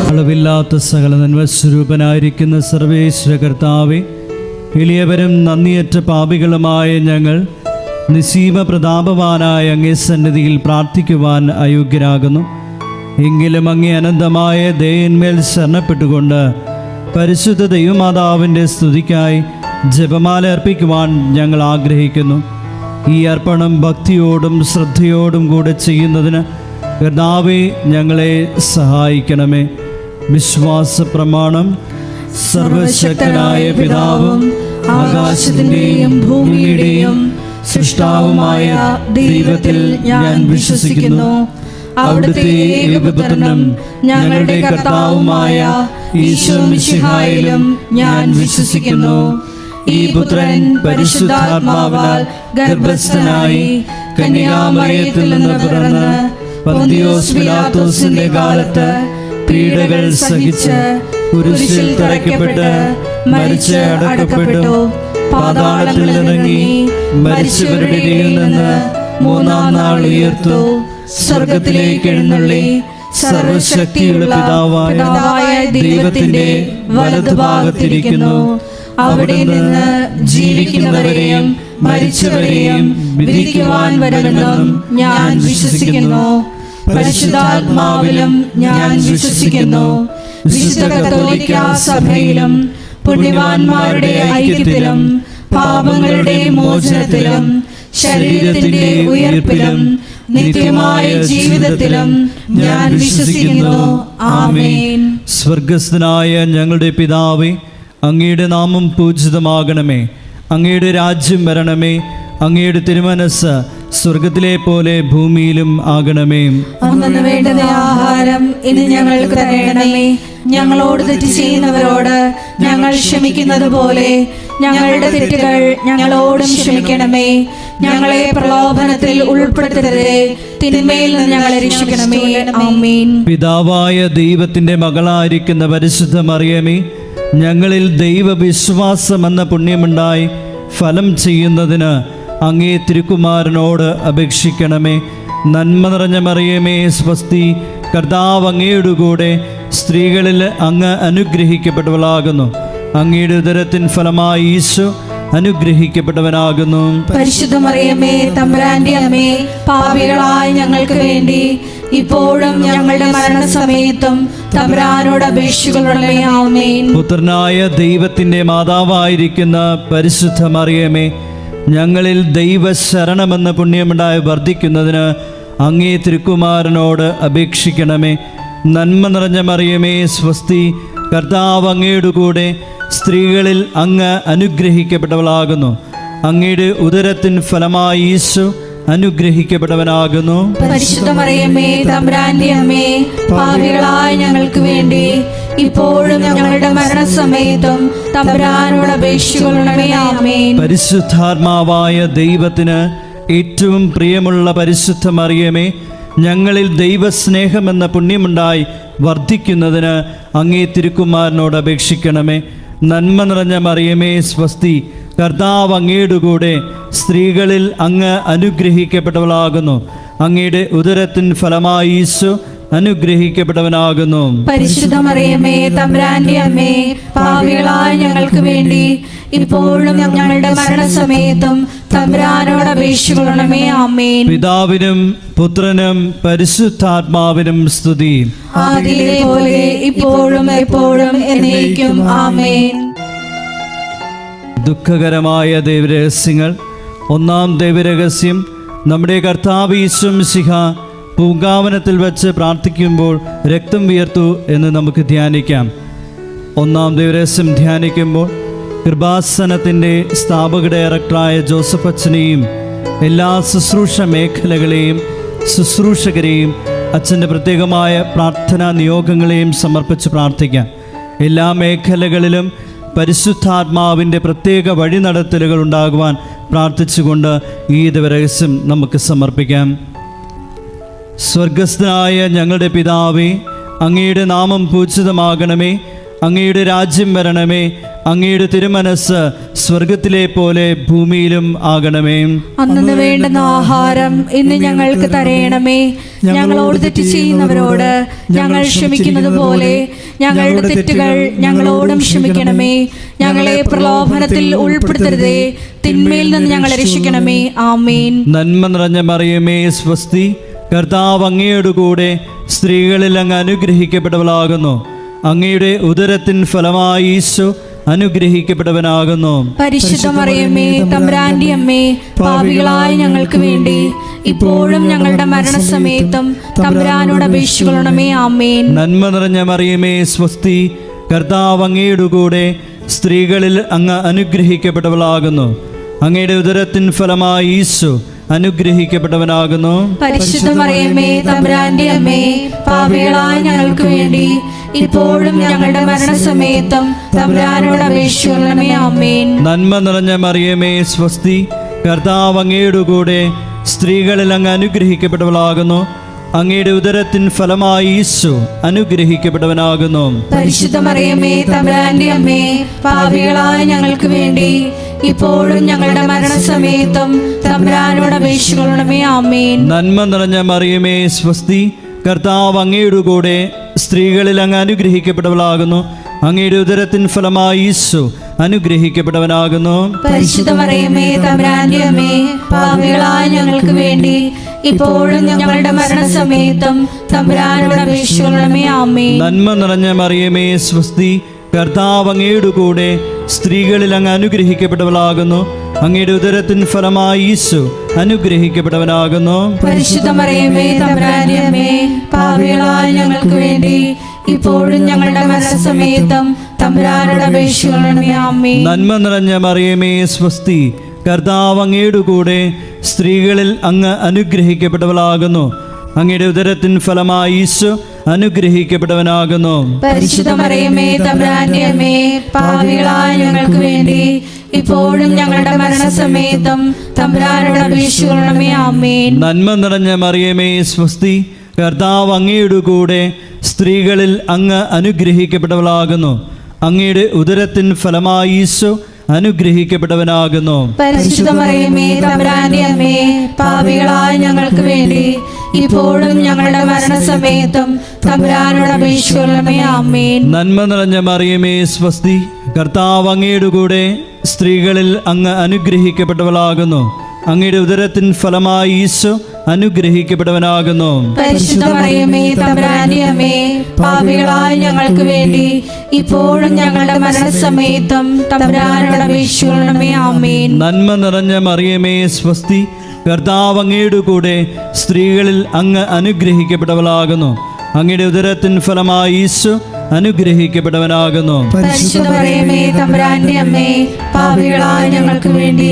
അളവില്ലാത്ത സകല നന്മസ്വരൂപനായിരിക്കുന്ന സർവേശ്വര കർത്താവേ, എളിയവരും നന്ദിയറ്റ പാപികളുമായ ഞങ്ങൾ നിസ്സീമ പ്രതാപവാനായ അങ്ങേ സന്നിധിയിൽ പ്രാർത്ഥിക്കുവാൻ അയോഗ്യരാകുന്നു. എങ്കിലും അങ്ങേ അനന്തമായ ദയന്മേൽ ശരണപ്പെട്ടുകൊണ്ട് പരിശുദ്ധ ദൈവമാതാവിൻ്റെ സ്തുതിക്കായി ജപമാല അർപ്പിക്കുവാൻ ഞങ്ങൾ ആഗ്രഹിക്കുന്നു. ഈ അർപ്പണം ഭക്തിയോടും ശ്രദ്ധയോടും കൂടെ ചെയ്യുന്നതിന് കർത്താവേ ഞങ്ങളെ സഹായിക്കണമേ. വിശ്വാസ പ്രമാണം. സർവശക്തനായ പിതാവും ആകാശത്തിൻ്റെയും ഭൂമിയുടെയും സൃഷ്ടാവുമായ ദൈവത്തിൽ ഞാൻ വിശ്വസിക്കുന്നു. അവിടുത്തെ ഏകപുത്രനും ഞങ്ങളുടെ കർത്താവുമായ ഈശോ മിശിഹായിലും ഞാൻ വിശ്വസിക്കുന്നു. ഈ പുത്രൻ പരിശുദ്ധാത്മാവാൽ ഗർഭസ്ഥനായി കന്യകാമറിയത്തിൽ നിന്ന് പിറന്ന് പന്തിയോസ് പിലാത്തോസിന്റെ കാലത്ത് പീഡകൾ സഹിച്ച് കുരിശിൽ തറയ്ക്കപ്പെട്ട് മരിച്ച് അടക്കപ്പെട്ടു. പാതാളത്തിൽ ഇറങ്ങി മരിച്ചവരുടെ ഇടയിൽ നിന്ന് മൂന്നാം നാൾ ഉയർത്തു. സ്വർഗത്തിലേക്ക് എഴുന്നള്ളി സർവശക്തിയുള്ള പിതാവായ ദൈവത്തിന്റെ വലതുഭാഗത്തിരിക്കുന്നു. അവിടെ നിന്ന് ജീവിക്കുന്നവരെയും മരിച്ചവരെയും വിധിക്കുവാൻ വരുമെന്നും ഞാൻ വിശ്വസിക്കുന്നു. പരിശുദ്ധാത്മാവിലും ഞാൻ വിശ്വസിക്കുന്നു. വിശുദ്ധ കത്തോലിക്കാ സഭയിലും പുണ്യവാന്മാരുടെ ഐക്യത്തിലും പാപങ്ങളുടെ മോചനത്തിലും ശരീരത്തിന്റെ ഉയർപ്പിലും നിത്യമായ ജീവിതത്തിലും ഞാൻ വിശ്വസിക്കുന്നു. ആമേൻ. സ്വർഗസ്ഥനായ ഞങ്ങളുടെ പിതാവേ, അങ്ങയുടെ നാമം പൂജിതമാകണമേ. അങ്ങയുടെ രാജ്യം വരണമേ. അങ്ങയുടെ തിരുമനസ്സ് സ്വർഗത്തിലെ പോലെ ഭൂമിയിലും ആകണമേ. അന്നു വേണ്ടുന്ന ആഹാരം ഇന്ന് ഞങ്ങൾക്ക് തരണമേ. ഞങ്ങളോട് തെറ്റ് ചെയ്യുന്നവരോട് ഞങ്ങൾ ക്ഷമിക്കുന്നത് പോലെ ഞങ്ങളുടെ തെറ്റുകൾ ഞങ്ങളോടും ക്ഷമിക്കണമേ. ഞങ്ങളെ പ്രലോഭനത്തിൽ ഉൾപ്പെടുത്തരുതേ, തിന്മയിൽ നിന്ന് ഞങ്ങളെ രക്ഷിക്കണമേ. ആമേൻ. പിതാവായ ദൈവത്തിന്റെ മകളായിരിക്കുന്ന പരിശുദ്ധ മറിയമേ, ഞങ്ങളിൽ ദൈവവിശ്വാസം എന്ന പുണ്യമുണ്ടായി ഫലം ചെയ്യുന്നതിന് അങ്ങേ തിരുക്കുമാരനോട് അപേക്ഷിക്കണമേ. നന്മ നിറഞ്ഞ മറിയമേ സ്വസ്തി, കർത്താവ് അങ്ങയുടെ കൂടെ സ്ത്രീകളിൽ അങ്ങ് അനുഗ്രഹിക്കപ്പെട്ടവളാകുന്നു. അങ്ങയുടെ ഉദരത്തിൻ ഫലമായി ഈശോ അനുഗ്രഹിക്കപ്പെട്ടവനാകുന്നു. പരിശുദ്ധ മറിയമേ, തമ്പുരാന്റെ അമ്മേ, പാപികളായ ഞങ്ങൾക്ക് വേണ്ടി ഇപ്പോഴും ഞങ്ങളുടെ മരണസമയത്തും തമ്പുരാനോട് അപേക്ഷിക്കണമേ. ആമേൻ. പുത്രനായ ദൈവത്തിന്റെ മാതാവായിരിക്കുന്ന പരിശുദ്ധ മറിയമേ, ഞങ്ങളിൽ ദൈവശരണമെന്ന പുണ്യമുണ്ടായി വർദ്ധിക്കുന്നതിന് അങ്ങേ തിരുക്കുമാരനോട് അപേക്ഷിക്കണമേ. നന്മ നിറഞ്ഞ മറിയമേ സ്വസ്തി, കർത്താവ് അങ്ങയുടെ കൂടെ സ്ത്രീകളിൽ അങ്ങ് അനുഗ്രഹിക്കപ്പെട്ടവളാകുന്നു. അങ്ങയുടെ ഉദരത്തിൻ ഫലമായി ഈശോ അനുഗ്രഹിക്കപ്പെട്ടവനാകുന്നു. പരിശുദ്ധ മറിയമേ, തമ്പുരാന്റെ അമ്മേ, പാപികളായ ഞങ്ങൾക്ക് വേണ്ടി ഇപ്പോഴും ഞങ്ങളുടെ മരണസമയത്തും തമ്പുരാനോട് അപേക്ഷിക്കണമേ. ആമേൻ. പരിശുദ്ധാത്മാവായ ദൈവത്തിന് ഏറ്റവും പ്രിയമുള്ള പരിശുദ്ധ മറിയമേ, ഞങ്ങളിൽ ദൈവസ്നേഹമെന്ന പുണ്യമുണ്ടായി വർദ്ധിക്കുന്നതിന് അങ്ങേ തിരുക്കുമാരനോട് അപേക്ഷിക്കണമേ. നന്മ നിറഞ്ഞ മറിയമേ സ്വസ്തി, കർത്താവ് അങ്ങയുടെ കൂടെ സ്ത്രീകളിൽ അങ്ങ് അനുഗ്രഹിക്കപ്പെട്ടവളാകുന്നു. അങ്ങയുടെ ഉദരത്തിൻ ഫലമായി ഈശോ അനുഗ്രഹിക്കപ്പെട്ടവനാകുന്നു. പരിശുദ്ധ മറിയമേ, തമ്പുരാന്റെ അമ്മേ, പാപികളായ ഞങ്ങൾക്ക് വേണ്ടി ഇപ്പോഴും ഞങ്ങളുടെ മരണസമയത്തും തമ്പുരാനോട് അപേക്ഷിക്കണമേ. ആമേൻ. പിതാവിനും പുത്രനും പരിശുദ്ധാത്മാവിനും സ്തുതി. ആദിയിലെ പോലെ ഇപ്പോഴും എപ്പോഴും എന്നേക്കും. ആമേൻ. ദുഃഖകരമായ ദൈവരഹസ്യങ്ങൾ. ഒന്നാം ദൈവരഹസ്യം, നമ്മുടെ കർത്താവ് ഈശോ മിശിഹ പൂങ്കാവനത്തിൽ വച്ച് പ്രാർത്ഥിക്കുമ്പോൾ രക്തം വിയർത്തു എന്ന് നമുക്ക് ധ്യാനിക്കാം. ഒന്നാം ദൈവരഹസ്യം ധ്യാനിക്കുമ്പോൾ കൃപാസനത്തിൻ്റെ സ്ഥാപക ഡയറക്ടറായ ജോസഫ് അച്ഛനെയും എല്ലാ ശുശ്രൂഷ മേഖലകളെയും ശുശ്രൂഷകരെയും അച്ഛൻ്റെ പ്രത്യേകമായ പ്രാർത്ഥനാ നിയോഗങ്ങളെയും സമർപ്പിച്ച് പ്രാർത്ഥിക്കാം. എല്ലാ മേഖലകളിലും പരിശുദ്ധാത്മാവിൻ്റെ പ്രത്യേക വഴിനടത്തലുകൾ ഉണ്ടാകുവാൻ പ്രാർത്ഥിച്ചുകൊണ്ട് ഈ ദിവരഹസ്യം നമുക്ക് സമർപ്പിക്കാം. സ്വർഗസ്ഥനായ ഞങ്ങളുടെ പിതാവേ, അങ്ങയുടെ നാമം പൂജിതമാകണമേ. അങ്ങയുടെ രാജ്യം വരണമേ. അങ്ങയുടെ തിരുമനസ് സ്വർഗത്തിലെ പോലെ ഭൂമിയിലും ആകണമേ. അന്നു വേണ്ടുന്ന ആഹാരം ഇന്ന് ഞങ്ങൾക്ക് തരയണമേ. ഞങ്ങളോട് തെറ്റ് ചെയ്യുന്നവരോട് ഞങ്ങൾ ക്ഷമിക്കുന്നത് പോലെ ഞങ്ങളുടെ തെറ്റുകൾ ഞങ്ങളോടും ക്ഷമിക്കണമേ. ഞങ്ങളെ പ്രലോഭനത്തിൽ ഉൾപ്പെടുത്തരുതേ, തിന്മയിൽ നിന്ന് ഞങ്ങളെ രക്ഷിക്കണമേ. ആമേൻ. നന്മ നിറഞ്ഞ മറിയമേ സ്വസ്തി, കർത്താവ് അങ്ങയുടെ കൂടെ സ്ത്രീകളിൽ അങ്ങ് അനുഗ്രഹിക്കപ്പെട്ടവളാകുന്നു. അങ്ങയുടെ ഉദരത്തിൻ ഫലമായി ഈശോ അനുഗ്രഹിക്കപ്പെട്ടവനാകുന്നു. പരിശുദ്ധ മറിയമേ തമ്പുരാന്റെ അമ്മേ, പാപികളായ ഞങ്ങൾക്ക് വേണ്ടി ഇപ്പോഴും ഞങ്ങളുടെ മരണസമയത്തും തമ്പുരാനോട് അപേക്ഷിക്കണമേ. ആമേൻ. നന്മ നിറഞ്ഞ മറിയമേ സ്വസ്തി, കർത്താവ് അങ്ങയുടെ കൂടെ സ്ത്രീകളിൽ അങ്ങ് അനുഗ്രഹിക്കപ്പെട്ടവളാകുന്നു. അങ്ങയുടെ ഉദരത്തിൻ ഫലമായി ഈശോ അനുഗ്രഹിക്കപ്പെട്ടവനാകുന്നു. പരിശുദ്ധ മറിയമേ തമ്പുരാന്റെ അമ്മേ, പാപികളായ ഞങ്ങൾക്ക് വേണ്ടി ഇപ്പോഴും ഞങ്ങളുടെ മരണസമയത്തും തമ്പുരാനോട് അപേക്ഷിക്കണമേ. ആമേൻ. നന്മ നിറഞ്ഞ മറിയമേ സ്വസ്തി, കർത്താവ് അങ്ങയുടെ കൂടെ സ്ത്രീകളിൽ അങ്ങ് അനുഗ്രഹിക്കപ്പെട്ടവളാകുന്നു. അങ്ങയുടെ ഉദരത്തിൻ ഫലമായി ഈശോ അനുഗ്രഹിക്കപ്പെട്ടവനാകുന്നു. പരിശുദ്ധ മറിയമേ തമ്പുരാന്റെ അമ്മേ, പാപികളായ ഞങ്ങൾക്ക് വേണ്ടി ഇപ്പോഴും ഞങ്ങളുടെ മരണസമയത്തും തമ്പുരാനോട് അപേക്ഷിക്കണമേ. ആമേൻ. നന്മ നിറഞ്ഞ മറിയമേ സ്വസ്തി, കർത്താവ് അങ്ങയുടെ കൂടെ സ്ത്രീകളിൽ അങ്ങ് അനുഗ്രഹിക്കപ്പെട്ടവളാകുന്നു. അങ്ങയുടെ ഉദരത്തിൻ ഫലമായി ഈശോ അനുഗ്രഹിക്കപ്പെട്ടവനാകുന്നു. പരിശുദ്ധ മറിയമേ തമ്പുരാന്റെ അമ്മേ, പാപികളായ ഞങ്ങൾക്ക് വേണ്ടി ഇപ്പോഴും ഞങ്ങളുടെ മരണസമയത്തും തമ്പുരാനോട് അപേക്ഷിക്കണമേ. ആമേൻ. നന്മ നിറഞ്ഞ മറിയമേ സ്വസ്തി, കർത്താവ് അങ്ങയുടെ കൂടെ സ്ത്രീകളിൽ അങ്ങ് അനുഗ്രഹിക്കപ്പെട്ടവളാകുന്നു. അങ്ങയുടെ ഉദരത്തിൻ ഫലമായി ഈശോ അനുഗ്രഹിക്കപ്പെട്ടവനാകുന്നു. പരിശുദ്ധ മറിയമേ തമ്പുരാന്റെ അമ്മേ, പാപികളായ ഞങ്ങൾക്ക് വേണ്ടി ഇപ്പോഴും ഞങ്ങളുടെ മരണസമയത്തും തമ്പുരാനോട് അപേക്ഷിക്കണമേ. ആമേൻ. നന്മ നിറഞ്ഞ മറിയമേ സ്വസ്തി, കർത്താവ് അങ്ങയുടെ കൂടെ സ്ത്രീകളിൽ അങ്ങ് അനുഗ്രഹിക്കപ്പെട്ടവളാകുന്നു. അങ്ങയുടെ ഉദരത്തിൻ ഫലമായി ഈശോ അനുഗ്രഹിക്കപ്പെട്ടവനാകുന്നു. പരിശുദ്ധ മറിയമേ തമ്പുരാന്റെ അമ്മേ, പാപികളായ ഞങ്ങൾക്ക് വേണ്ടി ഇപ്പോഴും ഞങ്ങളുടെ മരണസമയത്തും തമ്പുരാനോട് അപേക്ഷിക്കണമേ. ആമേൻ. നന്മ നിറഞ്ഞ മറിയമേ സ്വസ്തി, കർത്താവ് അങ്ങയുടെ കൂടെ സ്ത്രീകളിൽ അങ്ങ് അനുഗ്രഹിക്കപ്പെട്ടവളാകുന്നു. അങ്ങയുടെ ഉദരത്തിൻ ഫലമായി ഈശോ അനുഗ്രഹിക്കപ്പെട്ടവനാകുന്നു. പരിശുദ്ധ മറിയമേ തമ്പുരാന്റെ അമ്മേ, പാപികളായ ഞങ്ങൾക്ക് വേണ്ടി ഇപ്പോഴും ഞങ്ങളുടെ മരണസമയത്തും തമ്പുരാനോട് അപേക്ഷിക്കണമേ. ആമേൻ. നന്മ നിറഞ്ഞ മറിയമേ സ്വസ്തി, കർത്താവ് അങ്ങയുടെ കൂടെ സ്ത്രീകളിൽ അങ്ങ് അനുഗ്രഹിക്കപ്പെട്ടവളാകുന്നു. അങ്ങയുടെ ഉദരത്തിൻ ഫലമായി ഈശോ അനുഗ്രഹിക്കപ്പെട്ടവനാകുന്നു. പരിശുദ്ധ മറിയമേ തമ്പുരാന്റെ അമ്മേ, പാപികളായ ഞങ്ങൾക്ക് വേണ്ടി ഇപ്പോഴും ഞങ്ങളുടെ മരണസമയത്തും തമ്പുരാനോട് അപേക്ഷിക്കണമേ. ആമേൻ. നന്മ നിറഞ്ഞ മറിയമേ സ്വസ്തി, കർത്താവ് അങ്ങയുടെ കൂടെ സ്ത്രീകളിൽ അങ്ങ് അനുഗ്രഹിക്കപ്പെട്ടവളാകുന്നു. അങ്ങയുടെ ഉദരത്തിൻ ഫലമായി ഈശോ അനുഗ്രഹിക്കപ്പെട്ടവനാകുന്നു. പരിശുദ്ധ മറിയമേ തമ്പുരാന്റെ അമ്മേ, പാപികളായ ഞങ്ങൾക്ക് വേണ്ടി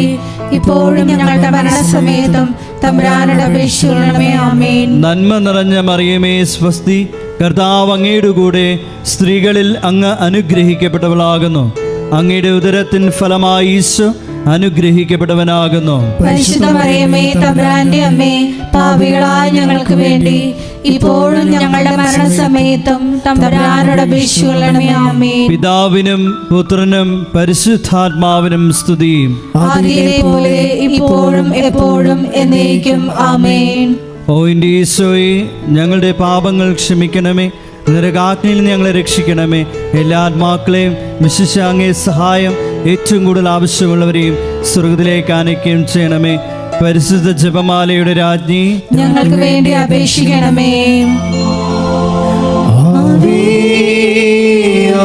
ഇപ്പോഴും ഞങ്ങളുടെ മരണസമയത്തും തമ്പുരാനോട് അപേക്ഷിക്കണമേ. ആമേൻ. നന്മ നിറഞ്ഞ മറിയമേ സ്വസ്തി, കർത്താവ് അങ്ങയുടെ കൂടെ സ്ത്രീകളിൽ അങ്ങ് അനുഗ്രഹിക്കപ്പെട്ടവളാകുന്നു. അങ്ങയുടെ ഉദരത്തിൻ ഫലമായി ഈശോ അനുഗ്രഹിക്കപ്പെട്ടവനാകുന്നു. പരിശുദ്ധ മറിയമേ തമ്പുരാന്റെ അമ്മേ, പാപികളായ ഞങ്ങൾക്ക് വേണ്ടി ഇപ്പോഴും ഞങ്ങളുടെ മരണസമയത്തും തമ്പുരാനോട് അപേക്ഷിക്കണമേ. ആമേൻ. പിതാവിനും പുത്രനും പരിശുദ്ധാത്മാവിനും സ്തുതി. ആദിയിലെ പോലെ ഇപ്പോഴും എപ്പോഴും എന്നേക്കും. ആമേൻ. ഓ എൻ്റെ ഈശോയെ, ഞങ്ങളുടെ പാപങ്ങൾ ക്ഷമിക്കണമേ, നരകാഗ്നിയിൽ നിന്ന് ഞങ്ങളെ രക്ഷിക്കണമേ. എല്ലാ ആത്മാക്കളെയും വിശിഷ്യ അങ്ങേ സഹായം ഏറ്റവും കൂടുതൽ ആവശ്യമുള്ളവരെയും സ്വർഗ്ഗത്തിലേക്ക് ആനയിക്കുകയും ചെയ്യണമേ. പരിശുദ്ധ ജപമാലയുടെ രാജ്ഞി, ഞങ്ങൾക്ക് വേണ്ടി അപേക്ഷിക്കണമേ. ആവേ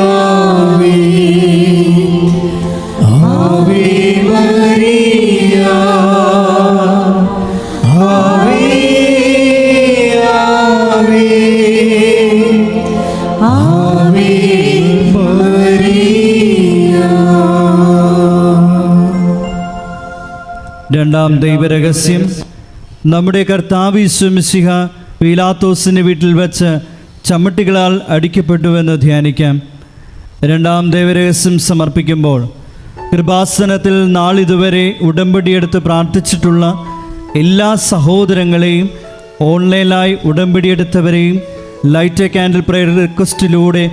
ആവേ ആവേ മരിയ, ആവേ ആവേ ആവേ മരിയ. രണ്ടാം ദൈവരഹസ്യം. നമ്മുടെ കർത്താവ് യേശു മിശിഹ പീലാത്തോസിന്റെ വീട്ടിൽ വെച്ച് ചമ്മട്ടികളാൽ അടിക്കപ്പെട്ടുവെന്ന് ധ്യാനിക്കാം. രണ്ടാം ദൈവരഹസ്യം സമർപ്പിക്കുമ്പോൾ കൃപാസനത്തിൽ നാളിതുവരെ ഉടമ്പടിയെടുത്ത് പ്രാർത്ഥിച്ചിട്ടുള്ള എല്ലാ സഹോദരങ്ങളെയും, ഓൺലൈനായി ഉടമ്പടിയെടുത്തവരെയും, ലൈറ്റ് എ കാൻഡിൽ പ്രയർ റിക്വസ്റ്റിലൂടെ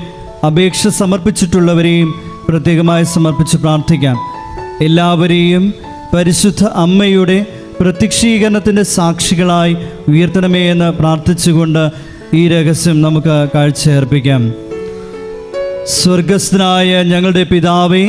അപേക്ഷ സമർപ്പിച്ചിട്ടുള്ളവരെയും പ്രത്യേകമായി സമർപ്പിച്ച് പ്രാർത്ഥിക്കാം. എല്ലാവരെയും പരിശുദ്ധ അമ്മയുടെ പ്രത്യക്ഷീകരണത്തിൻ്റെ സാക്ഷികളായി ഉയർത്തണമേ എന്ന് പ്രാർത്ഥിച്ചുകൊണ്ട് ഈ രഹസ്യം നമുക്ക് കാഴ്ചയർപ്പിക്കാം. സ്വർഗസ്ഥനായ ഞങ്ങളുടെ പിതാവേ,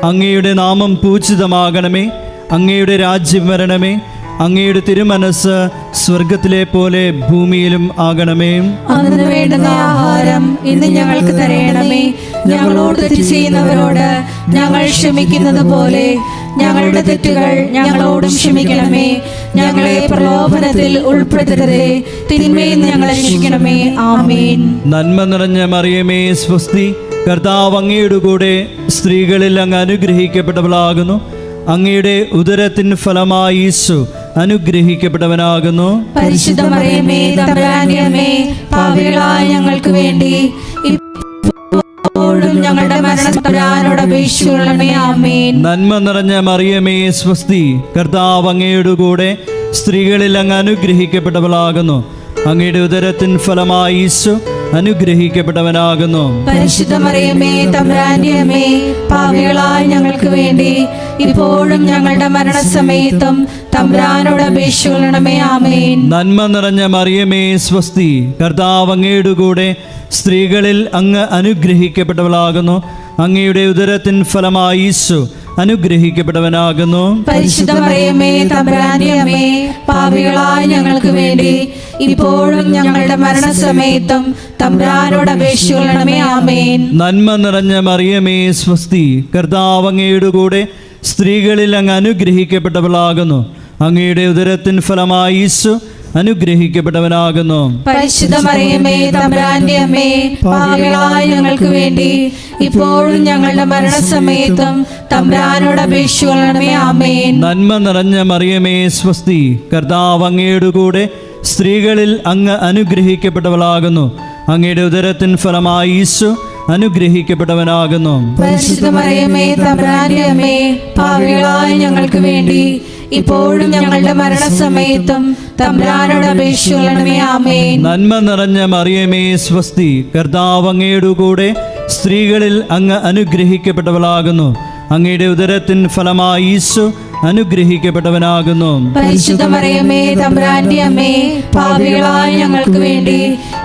അങ്ങയുടെ നാമം പൂജിതമാകണമേ. അങ്ങയുടെ രാജ്യം വരണമേ. അങ്ങയുടെ തിരുമനസ് സ്വർഗത്തിലെ പോലെ ഭൂമിയിലും ആകണമേ. അന്ന് വേണ്ടുന്ന ആഹാരം ഇന്ന് ഞങ്ങൾക്ക് തരയണമേ. ഞങ്ങളോട് തെറ്റ് ചെയ്യുന്നവരോട് ഞങ്ങൾ ക്ഷമിക്കുന്നത് പോലെ ഞങ്ങളുടെ തെറ്റുകൾ ഞങ്ങളോടും ക്ഷമിക്കണമേ. ഞങ്ങളെ പ്രലോഭനത്തിൽ ഉൾപ്പെടുത്തരുതേ, തിന്മയിൽ നിന്ന് ഞങ്ങളെ രക്ഷിക്കണമേ. ആമേൻ. നന്മ നിറഞ്ഞ മറിയമേ, സ്വസ്തി. കർത്താവ് അങ്ങയുടെ കൂടെ സ്ത്രീകളിൽ അങ്ങ് അനുഗ്രഹിക്കപ്പെട്ടവളാകുന്നു. അങ്ങയുടെ ഉദരത്തിൻ ഫലമായി ഈശോ അനുഗ്രഹിക്കപ്പെട്ടവനാകുന്നു. പരിശുദ്ധ മറിയമേ, തമ്പുരാന്റെ അമ്മേ, പാപികളായ ഞങ്ങൾക്ക് വേണ്ടി ഇപ്പോഴും ഞങ്ങളുടെ മരണത്തോട് അപേക്ഷിച്ചുകൊള്ളണമേ. ആമേൻ. നന്മ നിറഞ്ഞ മറിയമേ, സ്വസ്തി. കർത്താവ് അങ്ങയുടെ കൂടെ സ്ത്രീകളിൽ അങ്ങ് അനുഗ്രഹിക്കപ്പെട്ടവളാകുന്നു. അങ്ങയുടെ ഉദരത്തിൻ ഫലമായി ഈശോ അനുഗ്രഹിക്കപ്പെട്ടവനാകുന്നു. പരിശുദ്ധ മറിയമേ, തമ്പുരാന്റെ അമ്മേ, പാപികളായ ഞങ്ങൾക്ക് വേണ്ടി ഇപ്പോഴും ഞങ്ങളുടെ മരണസമയത്തും തമ്പുരാനോട് അപേക്ഷിച്ചുകൊള്ളണമേ. ആമേൻ. നന്മ നിറഞ്ഞ മറിയമേ, സ്വസ്തി. കർത്താവ് അങ്ങയുടെ കൂടെ സ്ത്രീകളിൽ അങ്ങ് അനുഗ്രഹിക്കപ്പെട്ടവളാകുന്നു. അങ്ങയുടെ ഉദരത്തിൻ ഫലമായി ഈശോ അനുഗ്രഹിക്കപ്പെട്ടവനാകുന്നു. പരിശുദ്ധ മറിയമേ, തമ്പുരാന്റെ അമ്മേ, പാപികളായ ഞങ്ങൾക്ക് വേണ്ടി ഇപ്പോഴും ഞങ്ങളുടെ മരണസമയത്തും തമ്പുരാനോട് അപേക്ഷിച്ചുകൊള്ളണമേ. ആമേൻ. നന്മ നിറഞ്ഞ മറിയമേ, സ്വസ്തി. കർത്താവ് അങ്ങയുടെ കൂടെ സ്ത്രീകളിൽ അങ്ങ് അനുഗ്രഹിക്കപ്പെട്ടവളാകുന്നു. അങ്ങയുടെ ഉദരത്തിൻ ഫലമായി ഈശോ അനുഗ്രഹിക്കപ്പെട്ടവനാകുന്നു. പരിശുദ്ധ മറിയമേ, തമ്പുരാന്റെ അമ്മേ, പാപികളായ ഞങ്ങൾക്ക് വേണ്ടി ഇപ്പോഴും ഞങ്ങളുടെ മരണസമയത്തും തമ്പുരാനോട് അപേക്ഷിച്ചുകൊള്ളണമേ. ആമേൻ. നന്മ നിറഞ്ഞ മറിയമേ, സ്വസ്തി. കർത്താവ് അങ്ങയുടെ കൂടെ സ്ത്രീകളിൽ അങ്ങ് അനുഗ്രഹിക്കപ്പെട്ടവളാകുന്നു. അങ്ങയുടെ ഉദരത്തിൻ ഫലമായി ഈശോ അനുഗ്രഹിക്കപ്പെട്ടവനാകുന്നു. പരിശുദ്ധ മറിയമേ, തമ്പുരാന്റെ അമ്മേ, പാപികളായ ഞങ്ങൾക്ക് വേണ്ടി ഇപ്പോഴും ഞങ്ങളുടെ മരണസമയത്തും തമ്പുരാനോട് അപേക്ഷിച്ചുകൊള്ളണമേ. ആമേൻ. നന്മ നിറഞ്ഞ മറിയമേ, സ്വസ്തി. കർത്താവ് അങ്ങയുടെ കൂടെ സ്ത്രീകളിൽ അങ്ങ് അനുഗ്രഹിക്കപ്പെട്ടവളാകുന്നു. അങ്ങയുടെ ഉദരത്തിൻ ഫലമായി ഈശോ അനുഗ്രഹിക്കപ്പെട്ടവനാകുന്നു. പരിശുദ്ധ മറിയമേ, തമ്പുരാന്റെ അമ്മേ, പാപികളായ ഞങ്ങൾക്ക് വേണ്ടി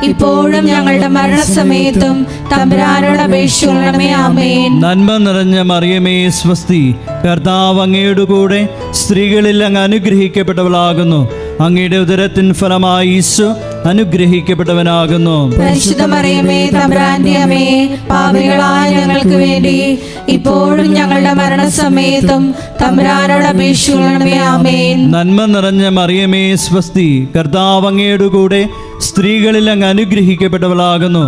ഇപ്പോഴും ഞങ്ങളുടെ മരണസമയത്തും തമ്പുരാനോട് അപേക്ഷിച്ചുകൊള്ളണമേ. ആമേൻ. നന്മ നിറഞ്ഞ മറിയമേ, സ്വസ്തി. കർത്താവ് അങ്ങയുടെ കൂടെ സ്ത്രീകളിൽ അങ്ങ് അനുഗ്രഹിക്കപ്പെട്ടവളാകുന്നു. അങ്ങയുടെ ഉദരത്തിൻ ഫലമായി ഈശോ അനുഗ്രഹിക്കപ്പെട്ടവനാകുന്നു. പരിശുദ്ധ മറിയമേ, തമ്പുരാന്റെ അമ്മേ, പാപികളായ ഞങ്ങൾക്ക് വേണ്ടി ഇപ്പോഴും ഞങ്ങളുടെ മരണസമയത്തും തമ്പുരാനോട് അപേക്ഷിച്ചുകൊള്ളണമേ. ആമേൻ. നന്മ നിറഞ്ഞ മറിയമേ, സ്വസ്തി. കർത്താവ് അങ്ങയുടെ കൂടെ സ്ത്രീകളിൽ അങ്ങ് അനുഗ്രഹിക്കപ്പെട്ടവളാകുന്നു.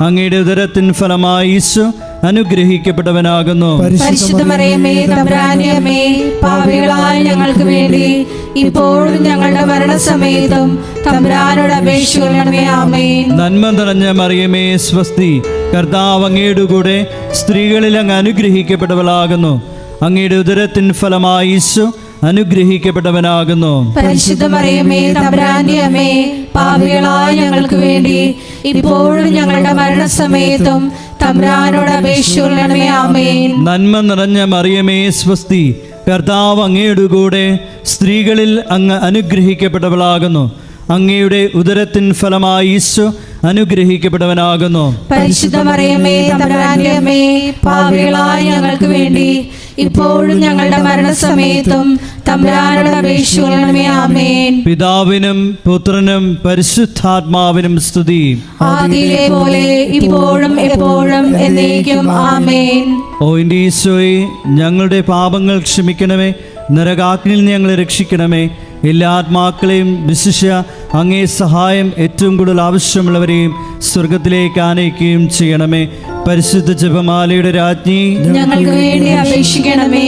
അങ്ങയുടെ ഉദരത്തിൻ ഫലമായി ഈശോ അനുഗ്രഹിക്കപ്പെട്ടവനാകുന്നു. പരിശുദ്ധ മറിയമേ, തമ്പുരാന്റെ അമ്മേ, പാപികളായ ഞങ്ങൾക്ക് വേണ്ടി ഇപ്പോഴും ഞങ്ങളുടെ മരണസമയത്തും തമ്പുരാനോട് അപേക്ഷിച്ചുകൊള്ളണമേ. ആമേൻ. നന്മ നിറഞ്ഞ മറിയമേ, സ്വസ്തി. കർത്താവ് അങ്ങയുടെ കൂടെ സ്ത്രീകളിൽ അങ്ങ് അനുഗ്രഹിക്കപ്പെട്ടവളാകുന്നു. അങ്ങയുടെ ഉദരത്തിൻ ഫലമായി ഈശോ അനുഗ്രഹിക്കപ്പെട്ടവനാകുന്നു. പരിശുദ്ധ മറിയമേ, തമ്പുരാന്റെ അമ്മേ, പാപികളായ ഞങ്ങൾക്ക് വേണ്ടി ഇപ്പോഴും ഞങ്ങളുടെ മരണസമയത്തും തമ്പുരാനോട് അപേക്ഷിച്ചുകൊള്ളണമേ. ആമേൻ. നന്മ നിറഞ്ഞ മറിയമേ, സ്വസ്തി. കർത്താവ് അങ്ങയുടെ കൂടെ സ്ത്രീകളിൽ അങ്ങ് അനുഗ്രഹിക്കപ്പെട്ടവളാകുന്നു. അങ്ങയുടെ ഉദരത്തിൻ ഫലമായി ഈശോ അനുഗ്രഹിക്കപ്പെട്ടവനാകുന്നു. പരിശുദ്ധ മറിയമേ, തമ്പുരാന്റെ അമ്മേ, പാപികളായ ഞങ്ങൾക്ക് വേണ്ടി ഇപ്പോഴും ഞങ്ങളുടെ മരണസമയത്തും തമ്പുരാനോട് അപേക്ഷിച്ചുകൊള്ളണമേ. ആമേൻ. പിതാവിനും പുത്രനും പരിശുദ്ധാത്മാവിനും സ്തുതി. ആദിയിലെ പോലെ ഇപ്പോഴും എപ്പോഴും എന്നേക്കും. ആമേൻ. ഓ എൻ്റെ ഈശോയെ, ഞങ്ങളുടെ പാപങ്ങൾ ക്ഷമിക്കണമേ. നരകാഗ്നിയിൽ നിന്ന് ഞങ്ങളെ രക്ഷിക്കണമേ. എല്ലാ ആത്മാക്കളെയും വിശിഷ്യ അങ്ങേ സഹായം ഏറ്റവും കൂടുതൽ ആവശ്യമുള്ളവരെയും സ്വർഗത്തിലേക്ക് ആനയിക്കുകയും ചെയ്യണമേ. പരിശുദ്ധ ജപമാലയുടെ രാജ്ഞി, ഞങ്ങൾക്ക് വേണ്ടി അപേക്ഷിക്കണമേ.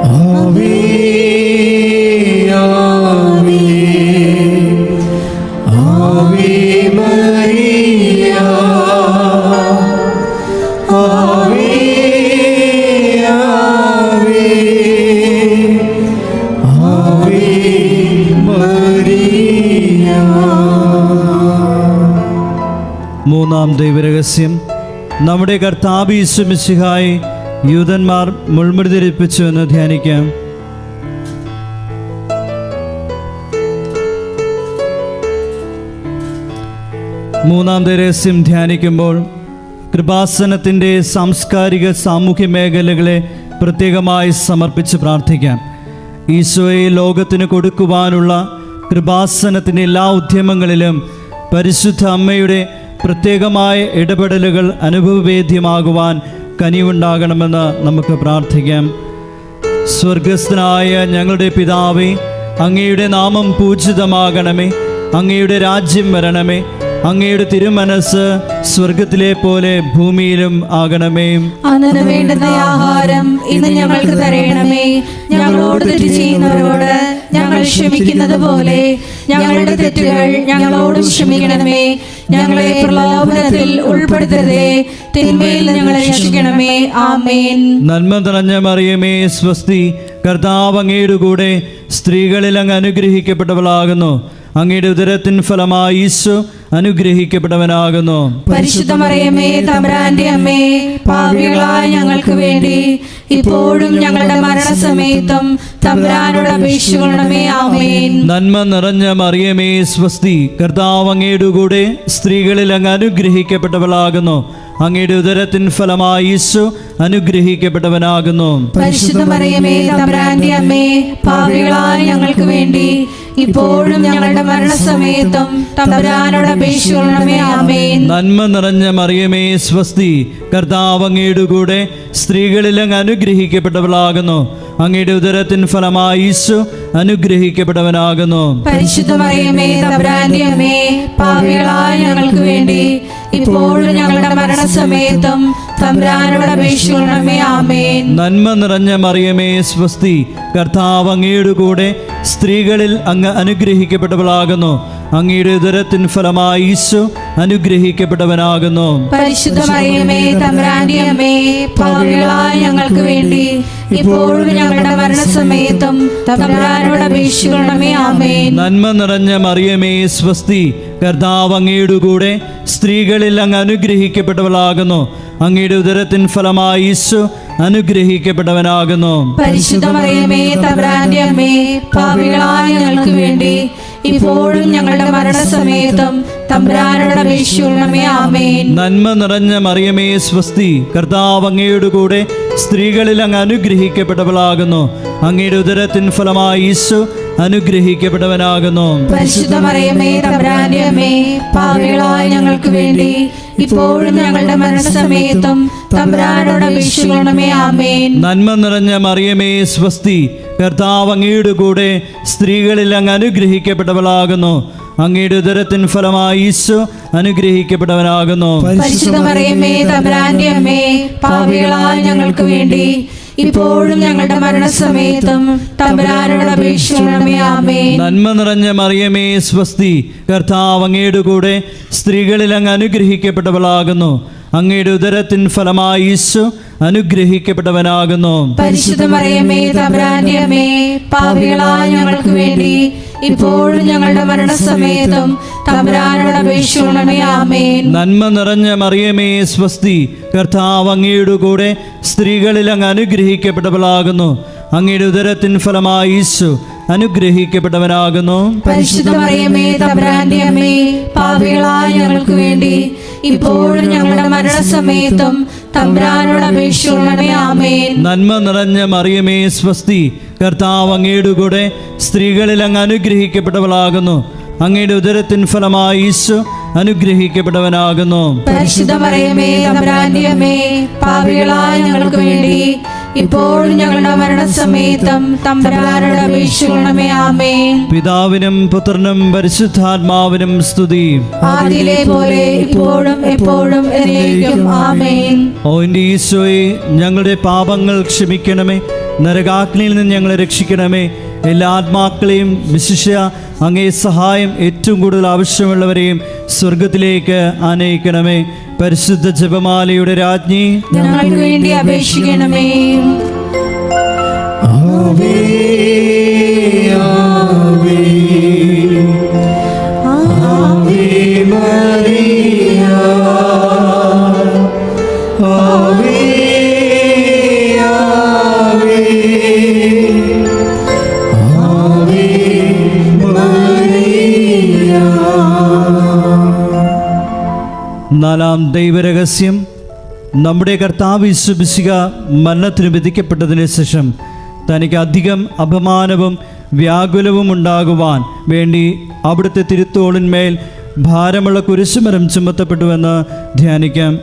ആവേ ആവേ ആവേ മരിയ ആവേ ആവേ ആവേ മരിയ. മൂന്നാം ദൈവരഹസ്യം. നമ്മുടെ കർത്താവ് യേശു മിശിഹായെ യൂദന്മാർ മുൾമുടി ധരിപ്പിച്ചു എന്ന് ധ്യാനിക്കാം. മൂന്നാം രഹസ്യം ധ്യാനിക്കുമ്പോൾ കൃപാസനത്തിൻ്റെ സാംസ്കാരിക സാമൂഹ്യ മേഖലകളെ പ്രത്യേകമായി സമർപ്പിച്ച് പ്രാർത്ഥിക്കാം. ഈശോയെ ലോകത്തിന് കൊടുക്കുവാനുള്ള കൃപാസനത്തിൻ്റെ എല്ലാ ഉദ്യമങ്ങളിലും പരിശുദ്ധ അമ്മയുടെ പ്രത്യേകമായ ഇടപെടലുകൾ അനുഭവവേദ്യമാകുവാൻ കനിവുണ്ടാകണമെന്ന് നമുക്ക് പ്രാർത്ഥിക്കാം. സ്വർഗസ്ഥനായ ഞങ്ങളുടെ പിതാവേ, അങ്ങയുടെ നാമം പൂജിതമാകണമേ, അങ്ങയുടെ രാജ്യം വരണമേ, അങ്ങയുടെ തിരുമനസ് സ്വർഗത്തിലെ പോലെ ഭൂമിയിലും ആകണമേ. അന്നു വേണ്ടുന്ന ആഹാരം ഇന്ന് ഞങ്ങൾക്ക് തരണമേ. ഞങ്ങളോട് തെറ്റ് ചെയ്യുന്നവരോട് ഞങ്ങൾ ക്ഷമിക്കുന്നത് പോലെ ഞങ്ങളുടെ തെറ്റുകൾ ഞങ്ങളോടും ക്ഷമിക്കണമേ. ഞങ്ങളെ പ്രലോഭനത്തിൽ ഉൾപ്പെടുത്തരുതേ, തിന്മയിൽ ഞങ്ങളെ രക്ഷിക്കണമേ. ആമേൻ. നന്മ നിറഞ്ഞ മറിയമേ, സ്വസ്തി, കർത്താവ് അങ്ങയുടെ കൂടെ സ്ത്രീകളിൽ അങ്ങ് അനുഗ്രഹിക്കപ്പെട്ടവളാകുന്നു. അങ്ങയുടെ ഉദരത്തിൻ ഫലമായി ഈശോ അനുഗ്രഹിക്കപ്പെട്ടവനാകുന്നു. പരിശുദ്ധ മറിയമേ, തമ്പുരാന്റെ അമ്മേ, പാപികളായ ഞങ്ങൾക്ക് വേണ്ടി ഇപ്പോഴും ഞങ്ങളുടെ മരണസമയത്തും തമ്പുരാനോട് അപേക്ഷിക്കണമേ. ആമേൻ. നന്മ നിറഞ്ഞ മറിയമേ, സ്വസ്തി, കർത്താവ് അങ്ങയുടെ കൂടെ സ്ത്രീകളിൽ അങ്ങ് അനുഗ്രഹിക്കപ്പെട്ടവളാകുന്നു. അങ്ങയുടെ ഉദരത്തിൻ ഫലമായി ഈശോ അനുഗ്രഹിക്കപ്പെട്ടവനാകുന്നു. പരിശുദ്ധ മറിയമേ, തമ്പുരാന്റെ അമ്മേ, പാപികളായ ഞങ്ങൾക്ക് വേണ്ടി ഇപ്പോഴും ഞങ്ങളുടെ മരണസമയത്തും തമ്പുരാനോട് അപേക്ഷിക്കണമേ. ആമേൻ. നന്മ നിറഞ്ഞ മറിയമേ, സ്വസ്തി, കർത്താവ് അങ്ങയുടെ കൂടെ സ്ത്രീകളിൽ അങ്ങ് അനുഗ്രഹിക്കപ്പെട്ടവളാകുന്നു. അങ്ങയുടെ ഉദരത്തിൻ ഫലമായി ഈശോ അനുഗ്രഹിക്കപ്പെട്ടവനാകുന്നു. പരിശുദ്ധ മറിയമേ, തമ്പുരാന്റെ അമ്മേ, പാപികളായ ഞങ്ങൾക്ക് വേണ്ടി ഇപ്പോഴും ഞങ്ങളുടെ മരണസമയത്തും തമ്പുരാനോട് അപേക്ഷിക്കണമേ. ആമേൻ. നന്മ നിറഞ്ഞ മറിയമേ, സ്വസ്തി, കർത്താവ് അങ്ങയുടെ കൂടെ സ്ത്രീകളിൽ അങ്ങ് അനുഗ്രഹിക്കപ്പെട്ടവളാകുന്നു. അങ്ങയുടെ ഉദരത്തിൻ ഫലമായി ഈശോ അനുഗ്രഹിക്കപ്പെട്ടവനാകുന്നു. പരിശുദ്ധ മറിയമേ, തമ്പുരാന്റെ അമ്മേ, പാപികളായ ഞങ്ങൾക്ക് വേണ്ടി ഇപ്പോഴും ഞങ്ങളുടെ മരണസമയത്തും തമ്പുരാനോട് അപേക്ഷിക്കണമേ. ആമേൻ. നന്മ നിറഞ്ഞ മറിയമേ, സ്വസ്തി, കർത്താവ് അങ്ങയുടെ കൂടെ സ്ത്രീകളിൽ അങ്ങ് അനുഗ്രഹിക്കപ്പെട്ടവളാകുന്നു. അങ്ങയുടെ ഉദരത്തിൻ ഫലമായി ഈശോ അനുഗ്രഹിക്കപ്പെട്ടവനാകുന്നു. പരിശുദ്ധ മറിയമേ, തമ്പുരാന്റെ അമ്മേ, പാപികളായ ഞങ്ങൾക്ക് വേണ്ടി ഇപ്പോഴും ഞങ്ങളുടെ മരണസമയത്തും തമ്പുരാനോട് അപേക്ഷിക്കണമേ. ആമേൻ. നന്മ നിറഞ്ഞ മറിയമേ, സ്വസ്തി, കർത്താവ് അങ്ങയുടെ കൂടെ സ്ത്രീകളിൽ അങ്ങ് അനുഗ്രഹിക്കപ്പെട്ടവളാകുന്നു. അങ്ങയുടെ ഉദരത്തിൻ ഫലമായി ഈശോ അനുഗ്രഹിക്കപ്പെട്ടവനാകുന്നു. പരിശുദ്ധ മറിയമേ, തമ്പുരാന്റെ അമ്മേ, പാപികളായ ഞങ്ങൾക്ക് വേണ്ടി ഇപ്പോഴും ഞങ്ങളുടെ മരണസമയത്തും തമ്പുരാനോട് അപേക്ഷിക്കണമേ. ആമേൻ. നന്മ നിറഞ്ഞ മറിയമേ, സ്വസ്തി, കർത്താവ് അങ്ങയുടെ കൂടെ സ്ത്രീകളിൽ അങ്ങ് അനുഗ്രഹിക്കപ്പെട്ടവളാകുന്നു. അങ്ങയുടെ ഉദരത്തിൻ ഫലമായി ഈശോ അനുഗ്രഹിക്കപ്പെട്ടവനാകുന്നു. പരിശുദ്ധ മറിയമേ, തമ്പുരാന്റെ അമ്മേ, പാപികളായ ഞങ്ങൾക്ക് വേണ്ടി ഇപ്പോഴും ഞങ്ങളുടെ മരണസമയത്തും തമ്പുരാനോട് അപേക്ഷിക്കണമേ. ആമേൻ. നന്മ നിറഞ്ഞ മറിയമേ, സ്വസ്തി, കർത്താവ് അങ്ങയുടെ കൂടെ സ്ത്രീകളിൽ അങ്ങ് അനുഗ്രഹിക്കപ്പെട്ടവളാകുന്നു. അങ്ങയുടെ ഉദരത്തിൻ ഫലമായി ഈശോ അനുഗ്രഹിക്കപ്പെട്ടവനാകുന്നു. പരിശുദ്ധ മറിയമേ, തമ്പുരാന്റെ അമ്മേ, പാപികളായ ഞങ്ങൾക്ക് വേണ്ടി ഇപ്പോഴും ഞങ്ങളുടെ മരണസമയത്തും തമ്പുരാനോട് അപേക്ഷിക്കണമേ. ആമേൻ. നന്മ നിറഞ്ഞ മറിയമേ, സ്വസ്തി, കർത്താവ് അങ്ങയുടെ കൂടെ സ്ത്രീകളിൽ അങ്ങ് അനുഗ്രഹിക്കപ്പെട്ടവളാകുന്നു. അങ്ങയുടെ ഉദരത്തിൻ ഫലമായി ഈശോ അനുഗ്രഹിക്കപ്പെട്ടവനാകുന്നു. പരിശുദ്ധ മറിയമേ, തമ്പുരാന്റെ അമ്മേ, പാപികളായ ഞങ്ങൾക്ക് വേണ്ടി ഇപ്പോഴും ഞങ്ങളുടെ മരണസമയത്തും തമ്പുരാനോട് അപേക്ഷിക്കണമേ. ആമേൻ. നന്മ നിറഞ്ഞ മറിയമേ, സ്വസ്തി, കർത്താവ് അങ്ങയുടെ കൂടെ സ്ത്രീകളിൽ അങ്ങ് അനുഗ്രഹിക്കപ്പെട്ടവളാകുന്നു. അങ്ങയുടെ ഉദരത്തിൻ ഫലമായി ഈശോ അനുഗ്രഹിക്കപ്പെട്ടവനാകുന്നു. പരിശുദ്ധ മറിയമേ, തമ്പുരാന്റെ അമ്മേ, പാപികളായ ഞങ്ങൾക്ക് വേണ്ടി ഇപ്പോഴും ഞങ്ങളുടെ മരണസമയത്തും തമ്പുരാനോട് അപേക്ഷിക്കണമേ. ആമേൻ. പിതാവിനും പുത്രനും പരിശുദ്ധാത്മാവിനും സ്തുതി. ആദിയിലെ പോലെ ഇപ്പോഴും എപ്പോഴും എന്നേക്കും. ആമേൻ. ഓ എൻ്റെ ഈശോയെ, ഞങ്ങളുടെ പാപങ്ങൾ ക്ഷമിക്കണമേ, നരകാഗ്നിയിൽ നിന്ന് ഞങ്ങളെ രക്ഷിക്കണമേ. എല്ലാ ആത്മാക്കളെയും വിശിഷ്യ അങ്ങേ സഹായം ഏറ്റവും കൂടുതൽ ആവശ്യമുള്ളവരെയും സ്വർഗത്തിലേക്ക് ആനയിക്കണമേ. പരിശുദ്ധ ജപമാലയുടെ രാജ്ഞി, ഞങ്ങൾക്ക് വേണ്ടി അപേക്ഷിക്കണമേ. ആവേ ആവേ ആവേ മറിയ ആവേ ആവേ ആവേ മറിയ. നാലാം ദൈവരഹസ്യം, നമ്മുടെ കർത്താവ് യേശു മിശിഹ മരണത്തിന് വിധിക്കപ്പെട്ടതിന് ശേഷം തനിക്ക് അധികം അപമാനവും വ്യാകുലവും ഉണ്ടാകുവാൻ വേണ്ടി അവിടുത്തെ തിരുത്തോളിന്മേൽ ഭാരമുള്ള കുരിശുമരം ചുമത്തപ്പെട്ടുവെന്ന് ധ്യാനിക്കാം.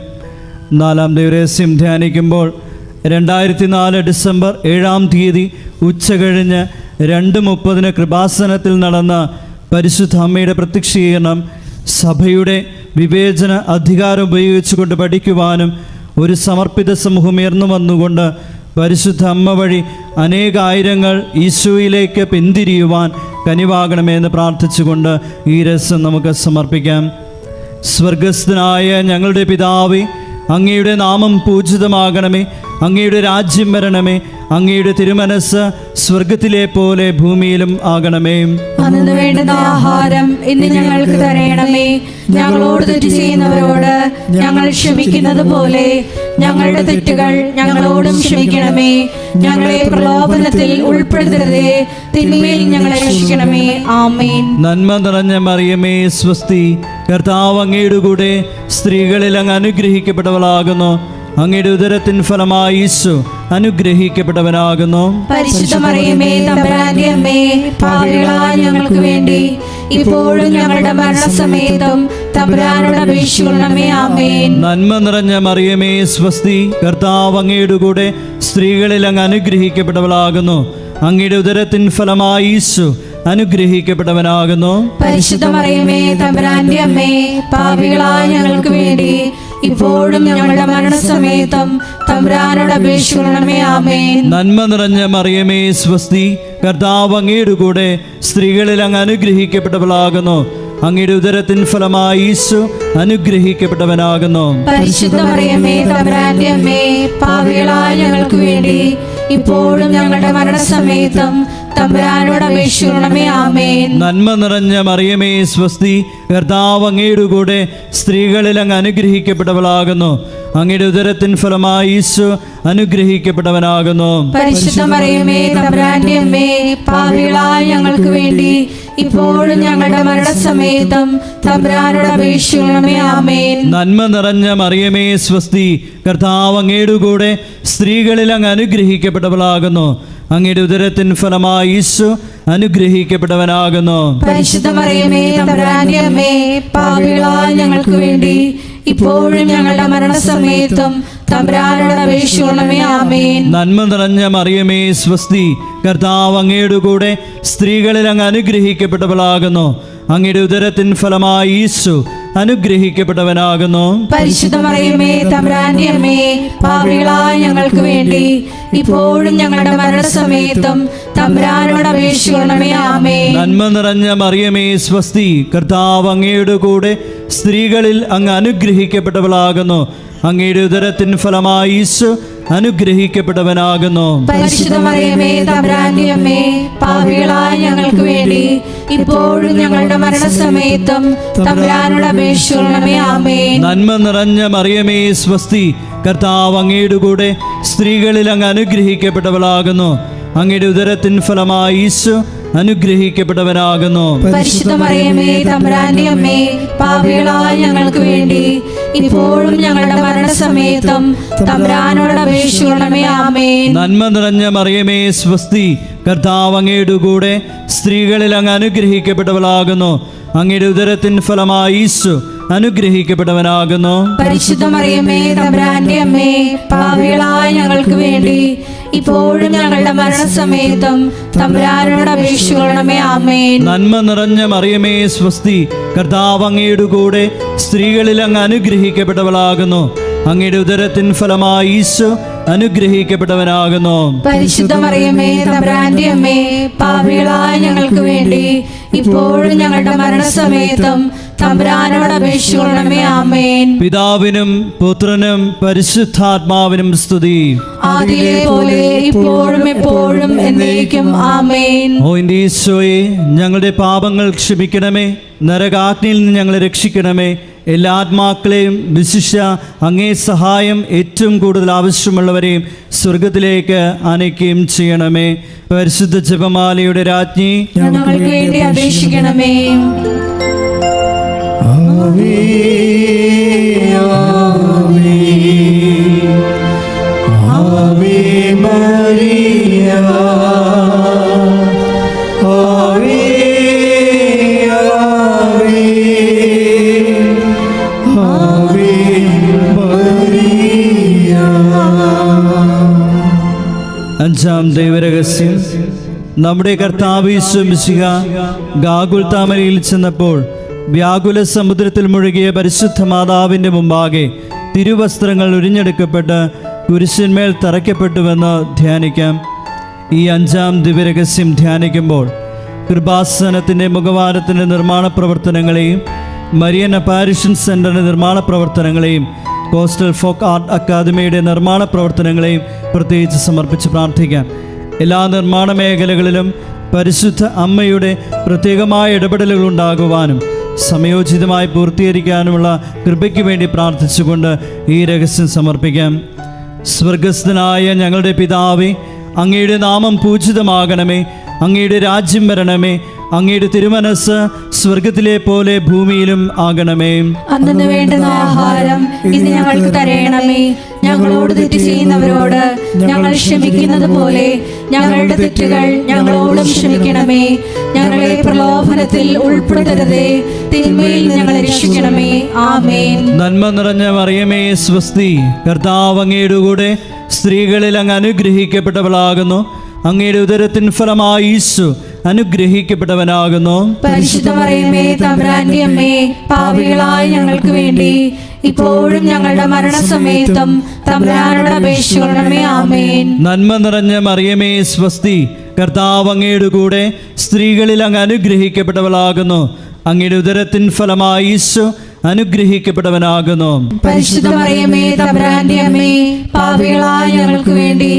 4-ാം ദൈവരഹസ്യം ധ്യാനിക്കുമ്പോൾ 2004 ഡിസംബർ 7-ാം തീയതി ഉച്ചകഴിഞ്ഞ് 2:30 കൃപാസനത്തിൽ നടന്ന പരിശുദ്ധ അമ്മയുടെ പ്രത്യക്ഷീകരണം സഭയുടെ വിവേചന അധികാരം ഉപയോഗിച്ചുകൊണ്ട് പഠിക്കുവാനും ഒരു സമർപ്പിത സമൂഹം ഉയർന്നു വന്നുകൊണ്ട് പരിശുദ്ധ അമ്മ വഴി അനേകായിരങ്ങൾ ഈശോയിലേക്ക് പിന്തിരിയുവാൻ കനിവാകണമെന്ന് പ്രാർത്ഥിച്ചുകൊണ്ട് ഈ രസം നമുക്ക് സമർപ്പിക്കാം. സ്വർഗസ്ഥനായ ഞങ്ങളുടെ പിതാവേ, അങ്ങയുടെ നാമം പൂജിതമാകണമേ, അങ്ങയുടെ രാജ്യം വരണമേ, അങ്ങയുടെ തിരുമനസ് സ്വർഗത്തിലെ പോലെ ഭൂമിയിലും ആകണമേ. അന്നു വേണ്ടുന്ന ആഹാരം ഇന്ന് ഞങ്ങൾക്ക് തരണമേ. ഞങ്ങളോട് തെറ്റ് ചെയ്യുന്നവരോട് ഞങ്ങൾ ക്ഷമിക്കുന്നത് പോലെ ഞങ്ങളുടെ തെറ്റുകൾ ഞങ്ങളോടും ക്ഷമിക്കണമേ. ഞങ്ങളെ പ്രലോഭനത്തിൽ ഉൾപ്പെടുത്തരുതേ, തിന്മയിൽ ഞങ്ങളെ രക്ഷിക്കണമേ. ആമേൻ. നന്മ നിറഞ്ഞ മറിയമേ സ്വസ്തി, കർത്താവ് അങ്ങയുടെ കൂടെ സ്ത്രീകളിൽ അങ്ങ് അനുഗ്രഹിക്കപ്പെട്ടവളാകുന്നു. അങ്ങയുടെ ഉദരത്തിൻ ഫലമായി ഈശോ അനുഗ്രഹിക്കപ്പെട്ടവനാകുന്നു. പരിശുദ്ധ മറിയമേ തമ്പുരാന്റെ അമ്മേ, പാപികളായ ഞങ്ങൾക്ക് വേണ്ടി ഇപ്പോഴും ഞങ്ങളുടെ മരണസമയത്തും തമ്പുരാനോട് അപേക്ഷിക്കണമേ. ആമേൻ. നന്മ നിറഞ്ഞ മറിയമേ സ്വസ്തി, കർത്താവ് അങ്ങയുടെ കൂടെ സ്ത്രീകളിൽ അങ്ങ് അനുഗ്രഹിക്കപ്പെട്ടവളാകുന്നു. അങ്ങയുടെ ഉദരത്തിൻ ഫലമായി ഈശോ അനുഗ്രഹിക്കപ്പെട്ടവനാകുന്നു. പരിശുദ്ധ മറിയമേ തമ്പുരാന്റെ അമ്മേ, പാപികളായ ഞങ്ങൾക്ക് വേണ്ടി ഇപ്പോഴും ഞങ്ങളുടെ മരണസമയത്തും തമ്പുരാനോട് അപേക്ഷിക്കണമേ. ആമേൻ. നന്മ നിറഞ്ഞ മറിയമേ സ്വസ്തി, കർത്താവ് അങ്ങയുടെ കൂടെ സ്ത്രീകളിൽ അങ്ങ് അനുഗ്രഹിക്കപ്പെട്ടവളാകുന്നു. അങ്ങയുടെ ഉദരത്തിൻ ഫലമായി ഈശോ അനുഗ്രഹിക്കപ്പെട്ടവനാകുന്നു. പരിശുദ്ധ മറിയമേ തമ്പുരാന്റെ അമ്മേ, പാപികളായ ഞങ്ങൾക്ക് വേണ്ടി ഇപ്പോഴും ഞങ്ങളുടെ മരണസമയത്തും തമ്പുരാനോട് അപേക്ഷിക്കണമേ. ആമേൻ. നന്മ നിറഞ്ഞ മറിയമേ സ്വസ്തി, കർത്താവ് അങ്ങയുടെ കൂടെ സ്ത്രീകളിൽ അങ്ങ് അനുഗ്രഹിക്കപ്പെട്ടവളാകുന്നു. അങ്ങയുടെ ഉദരത്തിൻ ഫലമായി ഈശോ അനുഗ്രഹിക്കപ്പെട്ടവനാകുന്നു. പരിശുദ്ധ മറിയമേ തമ്പുരാന്റെ അമ്മേ, പാപികളായ ഞങ്ങൾക്ക് വേണ്ടി ഇപ്പോഴും ഞങ്ങളുടെ മരണസമയത്തും തമ്പുരാനോട് അപേക്ഷിക്കണമേ. ആമേൻ. നന്മ നിറഞ്ഞ മറിയമേ സ്വസ്തി, കർത്താവ് അങ്ങയുടെ കൂടെ സ്ത്രീകളിൽ അങ്ങ് അനുഗ്രഹിക്കപ്പെട്ടവളാകുന്നു. അങ്ങയുടെ ഉദരത്തിൻ ഫലമായി ഈശോ അനുഗ്രഹിക്കപ്പെട്ടവനാകുന്നു. പരിശുദ്ധ മറിയമേ തമ്പുരാന്റെ അമ്മേ, പാപികളായ ഞങ്ങൾക്ക് വേണ്ടി ഇപ്പോഴും ഞങ്ങളുടെ മരണസമയത്തും തമ്പുരാനോട് അപേക്ഷിക്കണമേ. ആമേൻ. നന്മ നിറഞ്ഞ മറിയമേ സ്വസ്തി, കർത്താവ് അങ്ങയുടെ കൂടെ സ്ത്രീകളിൽ അങ്ങ് അനുഗ്രഹിക്കപ്പെട്ടവളാകുന്നു. അങ്ങയുടെ ഉദരത്തിൻ ഫലമായി ഈശോ അനുഗ്രഹിക്കപ്പെട്ടവനാകുന്നു. പരിശുദ്ധ മറിയമേ തമ്പുരാന്റെ അമ്മേ, പാപികളായ ഞങ്ങൾക്ക് വേണ്ടി ഇപ്പോഴും ഞങ്ങളുടെ മരണസമയത്തും തമ്പുരാനോട് അപേക്ഷിക്കണമേ. ആമേൻ. നന്മ നിറഞ്ഞ മറിയമേ സ്വസ്തി, കർത്താവ് അങ്ങയുടെ കൂടെ സ്ത്രീകളിൽ അങ്ങ് അനുഗ്രഹിക്കപ്പെട്ടവളാകുന്നു. അങ്ങയുടെ ഉദരത്തിൻ ഫലമായി ഈശോ അനുഗ്രഹിക്കപ്പെട്ടവനാകുന്നു. പരിശുദ്ധ മറിയമേ തമ്പുരാന്റെ അമ്മേ, പാപികളായ ഞങ്ങൾക്ക് വേണ്ടി ഇപ്പോഴും ഞങ്ങളുടെ മരണസമയത്തും തമ്പുരാനോട് അപേക്ഷിക്കണമേ. ആമേൻ. നന്മ നിറഞ്ഞ മറിയമേ സ്വസ്തി, കർത്താവ് അങ്ങയുടെ കൂടെ സ്ത്രീകളിൽ അങ്ങ് അനുഗ്രഹിക്കപ്പെട്ടവളാകുന്നു. അങ്ങയുടെ ഉദരത്തിൻ ഫലമായി ഈശോ അനുഗ്രഹിക്കപ്പെട്ടവനാകുന്നു. പരിശുദ്ധ മറിയമേ തമ്പുരാന്റെ അമ്മേ, പാപികളായ ഞങ്ങൾക്ക് വേണ്ടി ഇപ്പോഴും ഞങ്ങളുടെ മരണസമയത്തും തമ്പുരാനോട് അപേക്ഷിക്കണമേ. ആമേൻ. നന്മ നിറഞ്ഞ മറിയമേ സ്വസ്തി, കർത്താവ് അങ്ങയുടെ കൂടെ സ്ത്രീകളിൽ അങ്ങ് അനുഗ്രഹിക്കപ്പെട്ടവളാകുന്നു. അങ്ങയുടെ ഉദരത്തിൻ ഫലമായി ഈശോ അനുഗ്രഹിക്കപ്പെട്ടവനാകുന്നു. പരിശുദ്ധ മറിയമേ തമ്പുരാന്റെ അമ്മേ, പാപികളായ ഞങ്ങൾക്ക് വേണ്ടി ഇപ്പോഴും ഞങ്ങളുടെ മരണസമയത്തും തമ്പുരാനോട് അപേക്ഷിക്കണമേ. ആമേൻ. നന്മ നിറഞ്ഞ മറിയമേ സ്വസ്തി, കർത്താവ് അങ്ങയുടെ കൂടെ സ്ത്രീകളിൽ അങ്ങ് അനുഗ്രഹിക്കപ്പെട്ടവളാകുന്നു. അങ്ങയുടെ ഉദരത്തിൻ ഫലമായി ഈശോ അനുഗ്രഹിക്കപ്പെട്ടവനാകുന്നു. പരിശുദ്ധ മറിയമേ തമ്പുരാന്റെ അമ്മേ, പാപികളായ ഞങ്ങൾക്ക് വേണ്ടി ഇപ്പോഴും ഞങ്ങളുടെ മരണസമയത്തും തമ്പുരാനോട് അപേക്ഷിക്കണമേ. ആമേൻ. പിതാവിനും പുത്രനും പരിശുദ്ധാത്മാവിനും സ്തുതി. ആദിയിലെ പോലെ ഇപ്പോഴും എപ്പോഴും എന്നേക്കും. ആമേൻ. ഓ എൻ്റെ ഈശോയെ, ഞങ്ങളുടെ പാപങ്ങൾ ക്ഷമിക്കണമേ, നരകാഗ്നിയിൽ നിന്ന് ഞങ്ങളെ രക്ഷിക്കണമേ. എല്ലാ ആത്മാക്കളെയും വിശിഷ്യ അങ്ങേ സഹായം ഏറ്റവും കൂടുതൽ ആവശ്യമുള്ളവരെയും സ്വർഗത്തിലേക്ക് അനയ്ക്കുകയും ചെയ്യണമേ. പരിശുദ്ധ ജപമാലയുടെ രാജ്ഞി, ഞങ്ങൾക്ക് വേണ്ടി അപേക്ഷിക്കണമേ. ആമേൻ. ആമേൻ. അഞ്ചാം ദൈവരഹസ്യം. നമ്മുടെ കർത്താവ് യേശു മിശിഹ ഗാഗുൽത്താമലയിൽ ചെന്നപ്പോൾ വ്യാകുല സമുദ്രത്തിൽ മുഴുകിയ പരിശുദ്ധ മാതാവിൻ്റെ മുമ്പാകെ തിരുവസ്ത്രങ്ങൾ ഉരിഞ്ഞെടുക്കപ്പെട്ട് കുരിശന്മേൽ തറയ്ക്കപ്പെട്ടുവെന്ന് ധ്യാനിക്കാം. ഈ അഞ്ചാം ദിവ്യരഹസ്യം ധ്യാനിക്കുമ്പോൾ കൃപാസനത്തിൻ്റെ മുഖവാരത്തിൻ്റെ നിർമ്മാണ പ്രവർത്തനങ്ങളെയും മരിയൻ അപ്പാരിഷൻ സെൻ്ററിൻ്റെ നിർമ്മാണ പ്രവർത്തനങ്ങളെയും കോസ്റ്റൽ ഫോക്ക് ആർട്ട് അക്കാദമിയുടെ നിർമ്മാണ പ്രവർത്തനങ്ങളെയും പ്രത്യേകിച്ച് സമർപ്പിച്ച് പ്രാർത്ഥിക്കാം. എല്ലാ നിർമ്മാണ മേഖലകളിലും പരിശുദ്ധ അമ്മയുടെ പ്രത്യേകമായ ഇടപെടലുകൾ ഉണ്ടാകുവാനും സമയോചിതമായി പൂർത്തീകരിക്കാനുമുള്ള കൃപയ്ക്ക് വേണ്ടി പ്രാർത്ഥിച്ചുകൊണ്ട് ഈ രഹസ്യം സമർപ്പിക്കാം. സ്വർഗസ്ഥനായ ഞങ്ങളുടെ പിതാവേ, അങ്ങയുടെ നാമം പൂജിതമാകണമേ, അങ്ങയുടെ രാജ്യം വരണമേ, അങ്ങയുടെ തിരുമനസ് സ്വർഗത്തിലെ പോലെ ഭൂമിയിലും ആകണമേ. അന്നു വേണ്ടുന്ന ആഹാരം ഇന്ന് ഞങ്ങൾക്ക് തരയണമേ. ഞങ്ങളോട് തെറ്റ് ചെയ്യുന്നവരോട് ഞങ്ങൾ ക്ഷമിക്കുന്നത് പോലെ ഞങ്ങളുടെ തെറ്റുകൾ ഞങ്ങളോടും ക്ഷമിക്കണമേ. ഞങ്ങളെ പ്രലോഭനത്തിൽ ഉൾപ്പെടുത്തരുതേ, തിന്മയിൽ ഞങ്ങളെ രക്ഷിക്കണമേ. ആമേൻ. നന്മ നിറഞ്ഞ മറിയമേ സ്വസ്തി, കർത്താവ് അങ്ങയുടെ കൂടെ സ്ത്രീകളിൽ അങ്ങ് അനുഗ്രഹിക്കപ്പെട്ടവളാകുന്നു. അങ്ങയുടെ ഉദരത്തിൻ ഫലമായി ഈശോ അനുഗ്രഹിക്കപ്പെട്ടവനാകുന്നു. പരിശുദ്ധ മറിയമേ തമ്പുരാന്റെ അമ്മേ, പാപികളായ ഞങ്ങൾക്ക് വേണ്ടി ഇപ്പോഴും ഞങ്ങളുടെ മരണസമയത്തും തമ്പുരാനോട് അപേക്ഷിക്കണമേ. ആമേൻ. നന്മ നിറഞ്ഞ മറിയമേ സ്വസ്തി, കർത്താവ് അങ്ങയുടെ കൂടെ സ്ത്രീകളിൽ അങ്ങ് അനുഗ്രഹിക്കപ്പെട്ടവളാകുന്നു. അങ്ങയുടെ ഉദരത്തിൻ ഫലമായി ഈശോ അനുഗ്രഹിക്കപ്പെട്ടവനാകുന്നു. പരിശുദ്ധ മറിയമേ തമ്പുരാന്റെ അമ്മേ, പാപികളായ ഞങ്ങൾക്ക് വേണ്ടി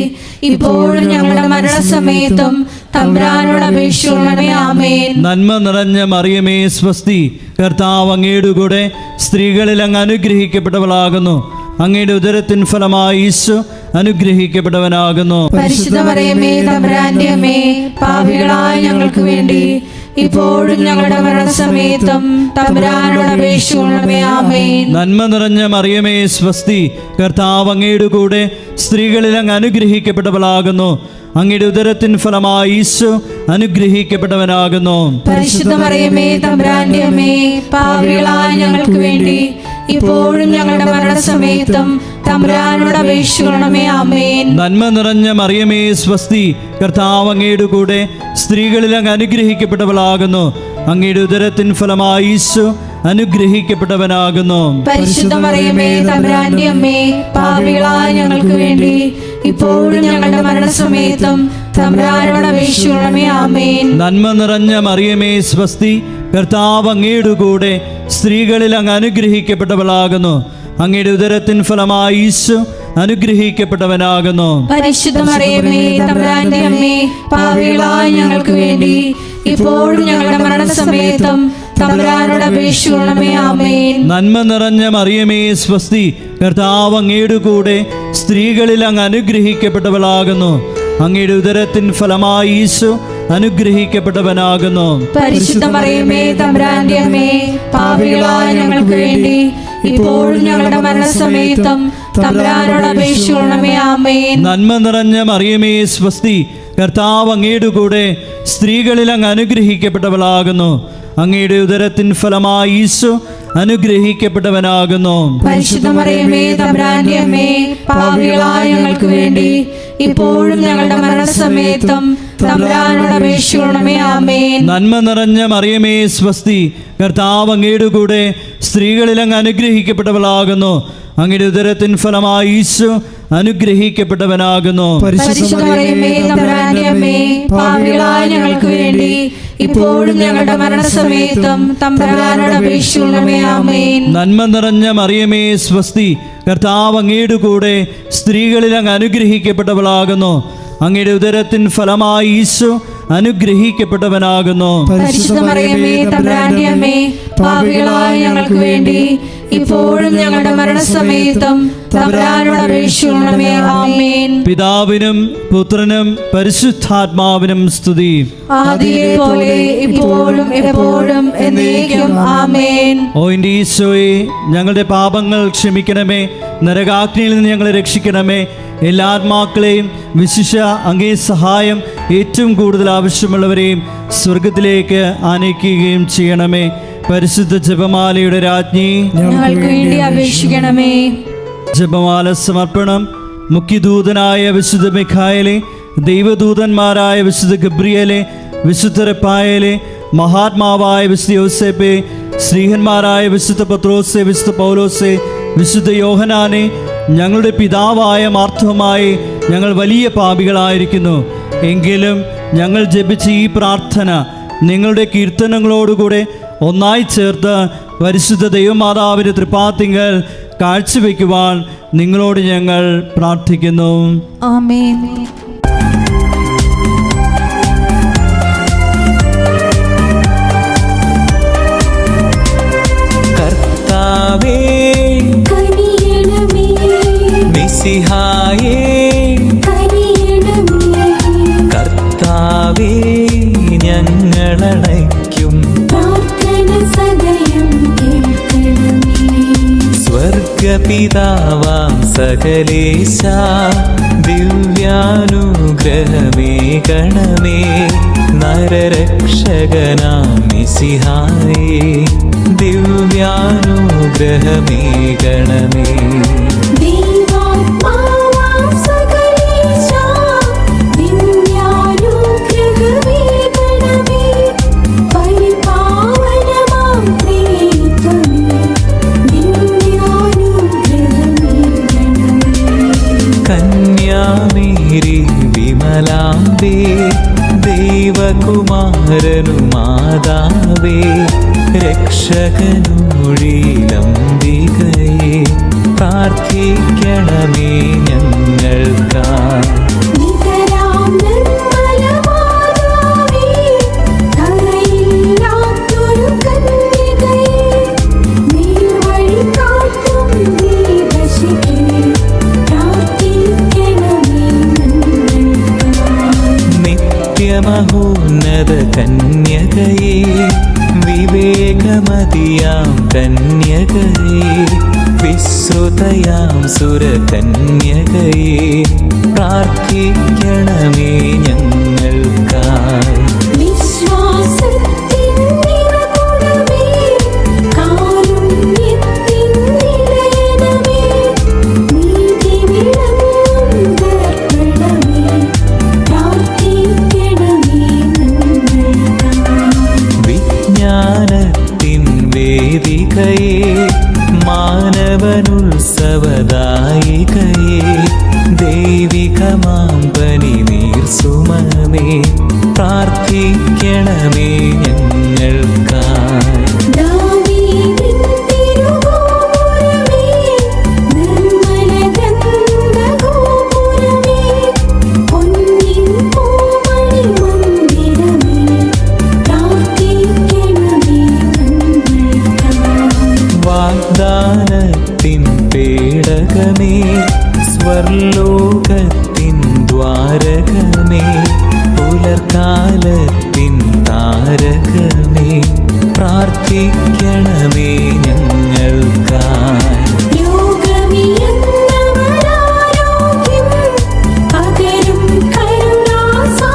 ഇപ്പോഴും ഞങ്ങളുടെ മരണസമയത്തും തമ്പുരാനോട് അപേക്ഷിക്കണമേ. ആമേൻ. നന്മ നിറഞ്ഞ മറിയമേ സ്വസ്തി, കർത്താവ് അങ്ങയുടെ കൂടെ സ്ത്രീകളിൽ അങ്ങ് അനുഗ്രഹിക്കപ്പെട്ടവളാകുന്നു. അങ്ങയുടെ ഉദരത്തിൻ ഫലമായി ഈശോ അനുഗ്രഹിക്കപ്പെട്ടവനാകുന്നു. പരിശുദ്ധ മറിയമേ തമ്പുരാന്റെ അമ്മേ, പാപികളായ ഞങ്ങൾക്ക് വേണ്ടി ഇപ്പോഴും ഞങ്ങളുടെ മരണസമയത്തും തമ്പുരാനോട് അപേക്ഷിക്കണമേ. ആമേൻ. നന്മ നിറഞ്ഞ മറിയമേ സ്വസ്തി, കർത്താവ് അങ്ങയുടെ കൂടെ സ്ത്രീകളിൽ അങ്ങ് അനുഗ്രഹിക്കപ്പെട്ടവളാകുന്നു. അങ്ങയുടെ ഉദരത്തിൻ ഫലമായി ഈശോ അനുഗ്രഹിക്കപ്പെട്ടവനാകുന്നു. പരിശുദ്ധ മറിയമേ തമ്പുരാന്റെ അമ്മേ, പാപികളായ ഞങ്ങൾക്ക് വേണ്ടി ഇപ്പോഴും ഞങ്ങളുടെ മരണസമയത്തും തമ്പുരാനോട് അപേക്ഷിക്കണമേ. ആമേൻ. നന്മ നിറഞ്ഞ മറിയമേ സ്വസ്തി, കർത്താവ് അങ്ങയുടെ കൂടെ സ്ത്രീകളിൽ അങ്ങ് അനുഗ്രഹിക്കപ്പെട്ടവളാകുന്നു. അങ്ങയുടെ ഉദരത്തിൻ ഫലമായി ഈശോ അനുഗ്രഹിക്കപ്പെട്ടവനാകുന്നു. പരിശുദ്ധ മറിയമേ തമ്പുരാന്റെ അമ്മേ, പാപികളായ ഞങ്ങൾക്ക് വേണ്ടി ഇപ്പോഴും ഞങ്ങളുടെ മരണസമയത്തും തമ്പുരാനോട് അപേക്ഷിക്കണമേ. ആമേൻ. നന്മ നിറഞ്ഞ മറിയമേ സ്വസ്തി, കർത്താവ് അങ്ങയുടെ കൂടെ സ്ത്രീകളിൽ അങ്ങ് അനുഗ്രഹിക്കപ്പെട്ടവളാകുന്നു. അങ്ങയുടെ ഉദരത്തിൻ ഫലമായി ഈശോ അനുഗ്രഹിക്കപ്പെട്ടവനാകുന്നു. പരിശുദ്ധ മറിയമേ തമ്പുരാന്റെ അമ്മേ, പാപികളായ ഞങ്ങൾക്ക് വേണ്ടി ഇപ്പോഴും ഞങ്ങളുടെ മരണസമയത്തും തമ്പുരാനോട് അപേക്ഷിക്കണമേ. ആമേൻ. നന്മ നിറഞ്ഞ മറിയമേ സ്വസ്തി, കർത്താവ് അങ്ങയുടെ കൂടെ സ്ത്രീകളിൽ അങ്ങ് അനുഗ്രഹിക്കപ്പെട്ടവളാകുന്നു. അങ്ങയുടെ ഉദരത്തിൻ ഫലമായി ഈശോ അനുഗ്രഹിക്കപ്പെട്ടവനാകുന്നു. പരിശുദ്ധ മറിയമേ തമ്പുരാന്റെ അമ്മേ, പാപികളായ ഞങ്ങൾക്ക് വേണ്ടി ഇപ്പോഴും ഞങ്ങളുടെ മരണസമയത്തും തമ്പുരാനോട് അപേക്ഷിക്കണമേ. ആമേൻ. നന്മ നിറഞ്ഞ മറിയമേ സ്വസ്തി, കർത്താവ് അങ്ങയുടെ കൂടെ സ്ത്രീകളിൽ അങ്ങ് അനുഗ്രഹിക്കപ്പെട്ടവളാകുന്നു. അങ്ങയുടെ ഉദരത്തിൻ ഫലമായി ഈശോ അനുഗ്രഹിക്കപ്പെട്ടവനാകുന്നു. പരിശുദ്ധ മറിയമേ തമ്പുരാന്റെ അമ്മേ, പാപികളായ ഞങ്ങൾക്ക് വേണ്ടി ഇപ്പോഴും ഞങ്ങളുടെ മരണസമയത്തും തമ്പുരാനോട് അപേക്ഷിക്കണമേ. ആമേൻ. നന്മ നിറഞ്ഞ മറിയമേ സ്വസ്തി, കർത്താവ് അങ്ങയുടെ കൂടെ സ്ത്രീകളിൽ അങ്ങ് അനുഗ്രഹിക്കപ്പെട്ടവളാകുന്നു. അങ്ങയുടെ ഉദരത്തിൻ ഫലമായി ഈശോ അനുഗ്രഹിക്കപ്പെട്ടവനാകുന്നു. പരിശുദ്ധ മറിയമേ തമ്പുരാന്റെ അമ്മേ, പാപികളായ ഞങ്ങൾക്ക് വേണ്ടി ഇപ്പോഴും ഞങ്ങളുടെ മരണസമയത്തും തമ്പുരാനോട് അപേക്ഷിക്കണമേ. ആമേൻ. നന്മ നിറഞ്ഞ മറിയമേ സ്വസ്തി, കർത്താവ് അങ്ങയുടെ കൂടെ സ്ത്രീകളിൽ അങ്ങ് അനുഗ്രഹിക്കപ്പെട്ടവളാകുന്നു. അങ്ങയുടെ ഉദരത്തിൻ ഫലമായി ഈശോ അനുഗ്രഹിക്കപ്പെട്ടവനാകുന്നു. പരിശുദ്ധ മറിയമേ തമ്പുരാന്റെ അമ്മേ, പാപികളായ ഞങ്ങൾക്ക് വേണ്ടി ഇപ്പോഴും ഞങ്ങളുടെ മരണസമയത്തും തമ്പുരാനോട് അപേക്ഷിക്കണമേ. ആമേൻ. പിതാവിനും പുത്രനും പരിശുദ്ധാത്മാവിനും സ്തുതി. ആദിയിലെ പോലെ ഇപ്പോഴും എപ്പോഴും എന്നേക്കും. ആമേൻ. ഓ എൻ്റെ ഈശോയെ, ഞങ്ങളുടെ പാപങ്ങൾ ക്ഷമിക്കണമേ, നരകാഗ്നിയിൽ നിന്ന് ഞങ്ങളെ രക്ഷിക്കണമേ. എല്ലാ ആത്മാക്കളെയും വിശിഷ്യ അങ്ങേ സഹായം ഏറ്റവും കൂടുതൽ ആവശ്യമുള്ളവരെയും സ്വർഗത്തിലേക്ക് ആനയിക്കുകയും ചെയ്യണമേ. പരിശുദ്ധ ജപമാലയുടെ രാജ്ഞി, ഞങ്ങൾക്ക് വേണ്ടി അപേക്ഷിക്കണമേ. ജപമാല സമർപ്പണം. മുഖ്യദൂതനായ വിശുദ്ധ മിഖായേലെ, ദൈവദൂതന്മാരായ വിശുദ്ധ ഗബ്രിയേലെ, വിശുദ്ധ റഫായേലെ, മഹാത്മാവായ വിശുദ്ധ യോസേപ്പെ, ശ്രീഹന്മാരായ വിശുദ്ധ പത്രോസെ, വിശുദ്ധ പൗലോസെ, വിശുദ്ധ യോഹനാനെ, ഞങ്ങളുടെ പിതാവായ മാർത്തോമായി, ഞങ്ങൾ വലിയ പാപികളായിരിക്കുന്നു. എങ്കിലും ഞങ്ങൾ ജപിച്ച ഈ പ്രാർത്ഥന നിങ്ങളുടെ കീർത്തനങ്ങളോടുകൂടെ ഒന്നായി ചേർത്ത് പരിശുദ്ധ ദൈവമാതാവിൻ്റെ തൃപ്പാത്തിങ്കൽ കാഴ്ചവെക്കുവാൻ നിങ്ങളോട് ഞങ്ങൾ പ്രാർത്ഥിക്കുന്നു. ആമേൻ. കർത്താവേ കനിയണമേ, മിശിഹായേ കനിയണമേ, കർത്താവേ ഞങ്ങളടയ്ക്കും പ്രാർത്ഥന സദയം കേൾക്കണമേ. സ്വർഗപിതാവാം സകലേശ ദിവ്യാനുഗ്രഹമേ ഗണമേ, നരരക്ഷകനാം മിശിഹായേ ദിവ്യാനുഗ്രഹമേ ഗണമേ. ദൈവാത്മാവാം സകലേശാ, ദിവ്യാനുഗ്രഹമേ ഗണമേ, പരിപാവനമാം ത്രിത്വമേ, ദിവ്യാനുഗ്രഹമേ ഗണമേ. കന്യാമേരി വിമലാംബേ, ദൈവകുമാരനു മാതാവേ, രക്ഷകനൂഴിലംബികയെ പ്രാർത്ഥിക്കണമേ ഞങ്ങൾക്കായി. നിതരാം നിർമ്മലമാതാവേ, കറയില്ലാത്തൊരു കന്യകയെ, നേർവഴി കാട്ടും ദീപശിഖേ, പ്രാർത്ഥിക്കണമേ ഞങ്ങൾക്കായി. നിത്യമഹോന്നത കന്യകയെ, വിവേകമതിയാം കന്യകയെ, വിശ്രുതയാം സുരകന്യകയെ പ്രാർത്ഥിക്കണമേ ഞങ്ങൾക്കായി. വിശ്വാസത്തിൻ നിറകുടമേ, കാരുണ്യത്തിൻ നിലയനമേ, നീതി വിളങ്ങും ദർപ്പണമേ, പ്രാർത്ഥിക്കണമേ ഞങ്ങൾക്കായി. വിജ്ഞാനത്തിൻ വേദികയെ, മാനവനുത്സവദായികയെ, ദൈവികമാം പനിനീർ സുമമേ പ്രാർത്ഥിക്കണമേ ഞങ്ങൾക്കായി. ദാവീദിൻ തിരുഗോപുരമേ, നിർമ്മല ഗന്ധഗോപുരമേ, പൊന്നിൻ പൂമണി മന്ദിരമേ, പ്രാർത്ഥിക്കണമേ ഞങ്ങൾക്കായി. വാഗ്ദാനത്തിൻ പേടകമേ, സ്വർലോകത്തിൻ ദ്വാരകമേ, പുലർക്കാലത്തിൻ താരകമേ പ്രാർത്ഥിക്കണമേ ഞങ്ങൾക്കായി. യോഗമിയെന്നവരാരോഗ്യം പകരും കരുണാസാഗരമേ,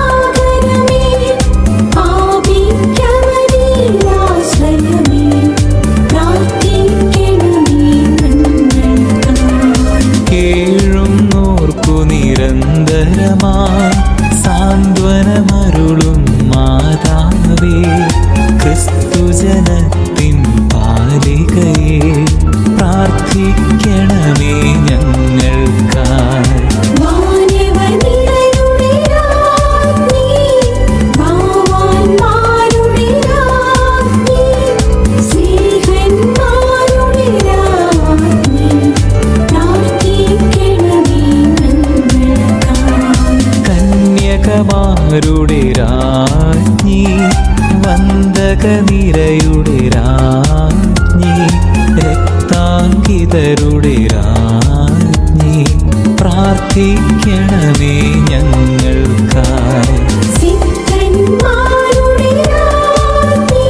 പാപിക്കവനിലാശ്രയമേ, പ്രാർത്ഥിക്കണമേ ഞങ്ങൾക്കായി. കേഴുന്നോർക്കു നിരന്തരമായി സാന്ത്വനമരുളും മാതാവേ, ക്രിസ്തുജനത്തിൻ പാലികയെ പ്രാർത്ഥിക്കണമേ ഞങ്ങൾക്കായി. വാനവനിരയുടെ രാജ്ഞി, ഭാവാന്മാരുടെ രാജ്ഞി, സ്നേഹന്മാരുടെ രാജ്ഞി, പ്രാർത്ഥിക്കണമേ ഞങ്ങൾക്കായി. കന്യകമാരുടെ രാജ്ഞി, വന്ദകനിരയുടെ രാജ്ഞി, രക്താങ്കിതരുടെ രാജ്ഞി പ്രാർത്ഥിക്കണമേ ഞങ്ങൾക്കായി. സിദ്ധന്മാരുടെ രാജ്ഞി,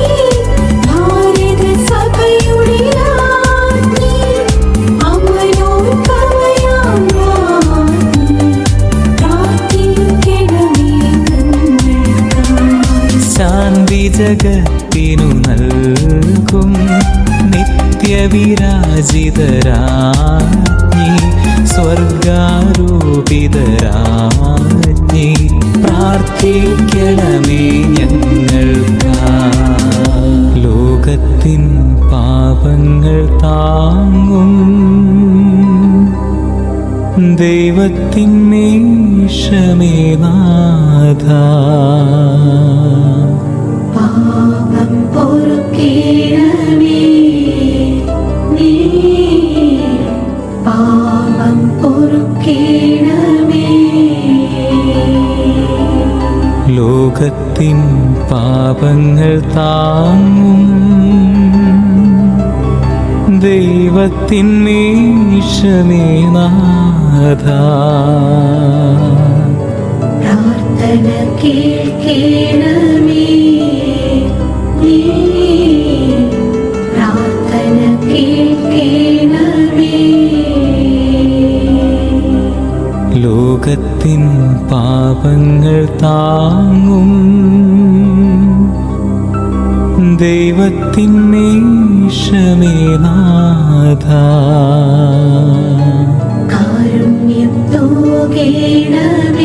ഭാരതസഭയുടെ രാജ്ഞി, അമരോത്ഭവയാം രാജ്ഞി, പ്രാർത്ഥിക്കണമേ ഞങ്ങൾക്കായി. ശാന്തി ജഗത്തിനു നൽകും നിത്യവിരാജിതരാജ്ഞി, സ്വർഗാരോപിതരാജ്ഞി പ്രാർത്ഥിക്കണമേ ഞങ്ങൾക്കായി. ലോകത്തിൻ പാപങ്ങൾ താങ്ങും ദൈവത്തിൻ മേശമേ നാഥ, പാപം പൊറുക്കേണമേ നീ, പാപം പൊറുക്കേണമേ. ലോകത്തിൻ പാപങ്ങൾ താങ്ങും ദൈവത്തിൻ മേശമേ നാഥ, പ്രാർത്ഥന കേൾക്കേണമേ നീ, പ്രാർത്ഥന കേൾക്കേണമേ. ലോകത്തിൻ പാപങ്ങൾ താങ്ങും ദൈവത്തിൻ മേശമേ നാഥ, കാരുണ്യം തോകേണമേ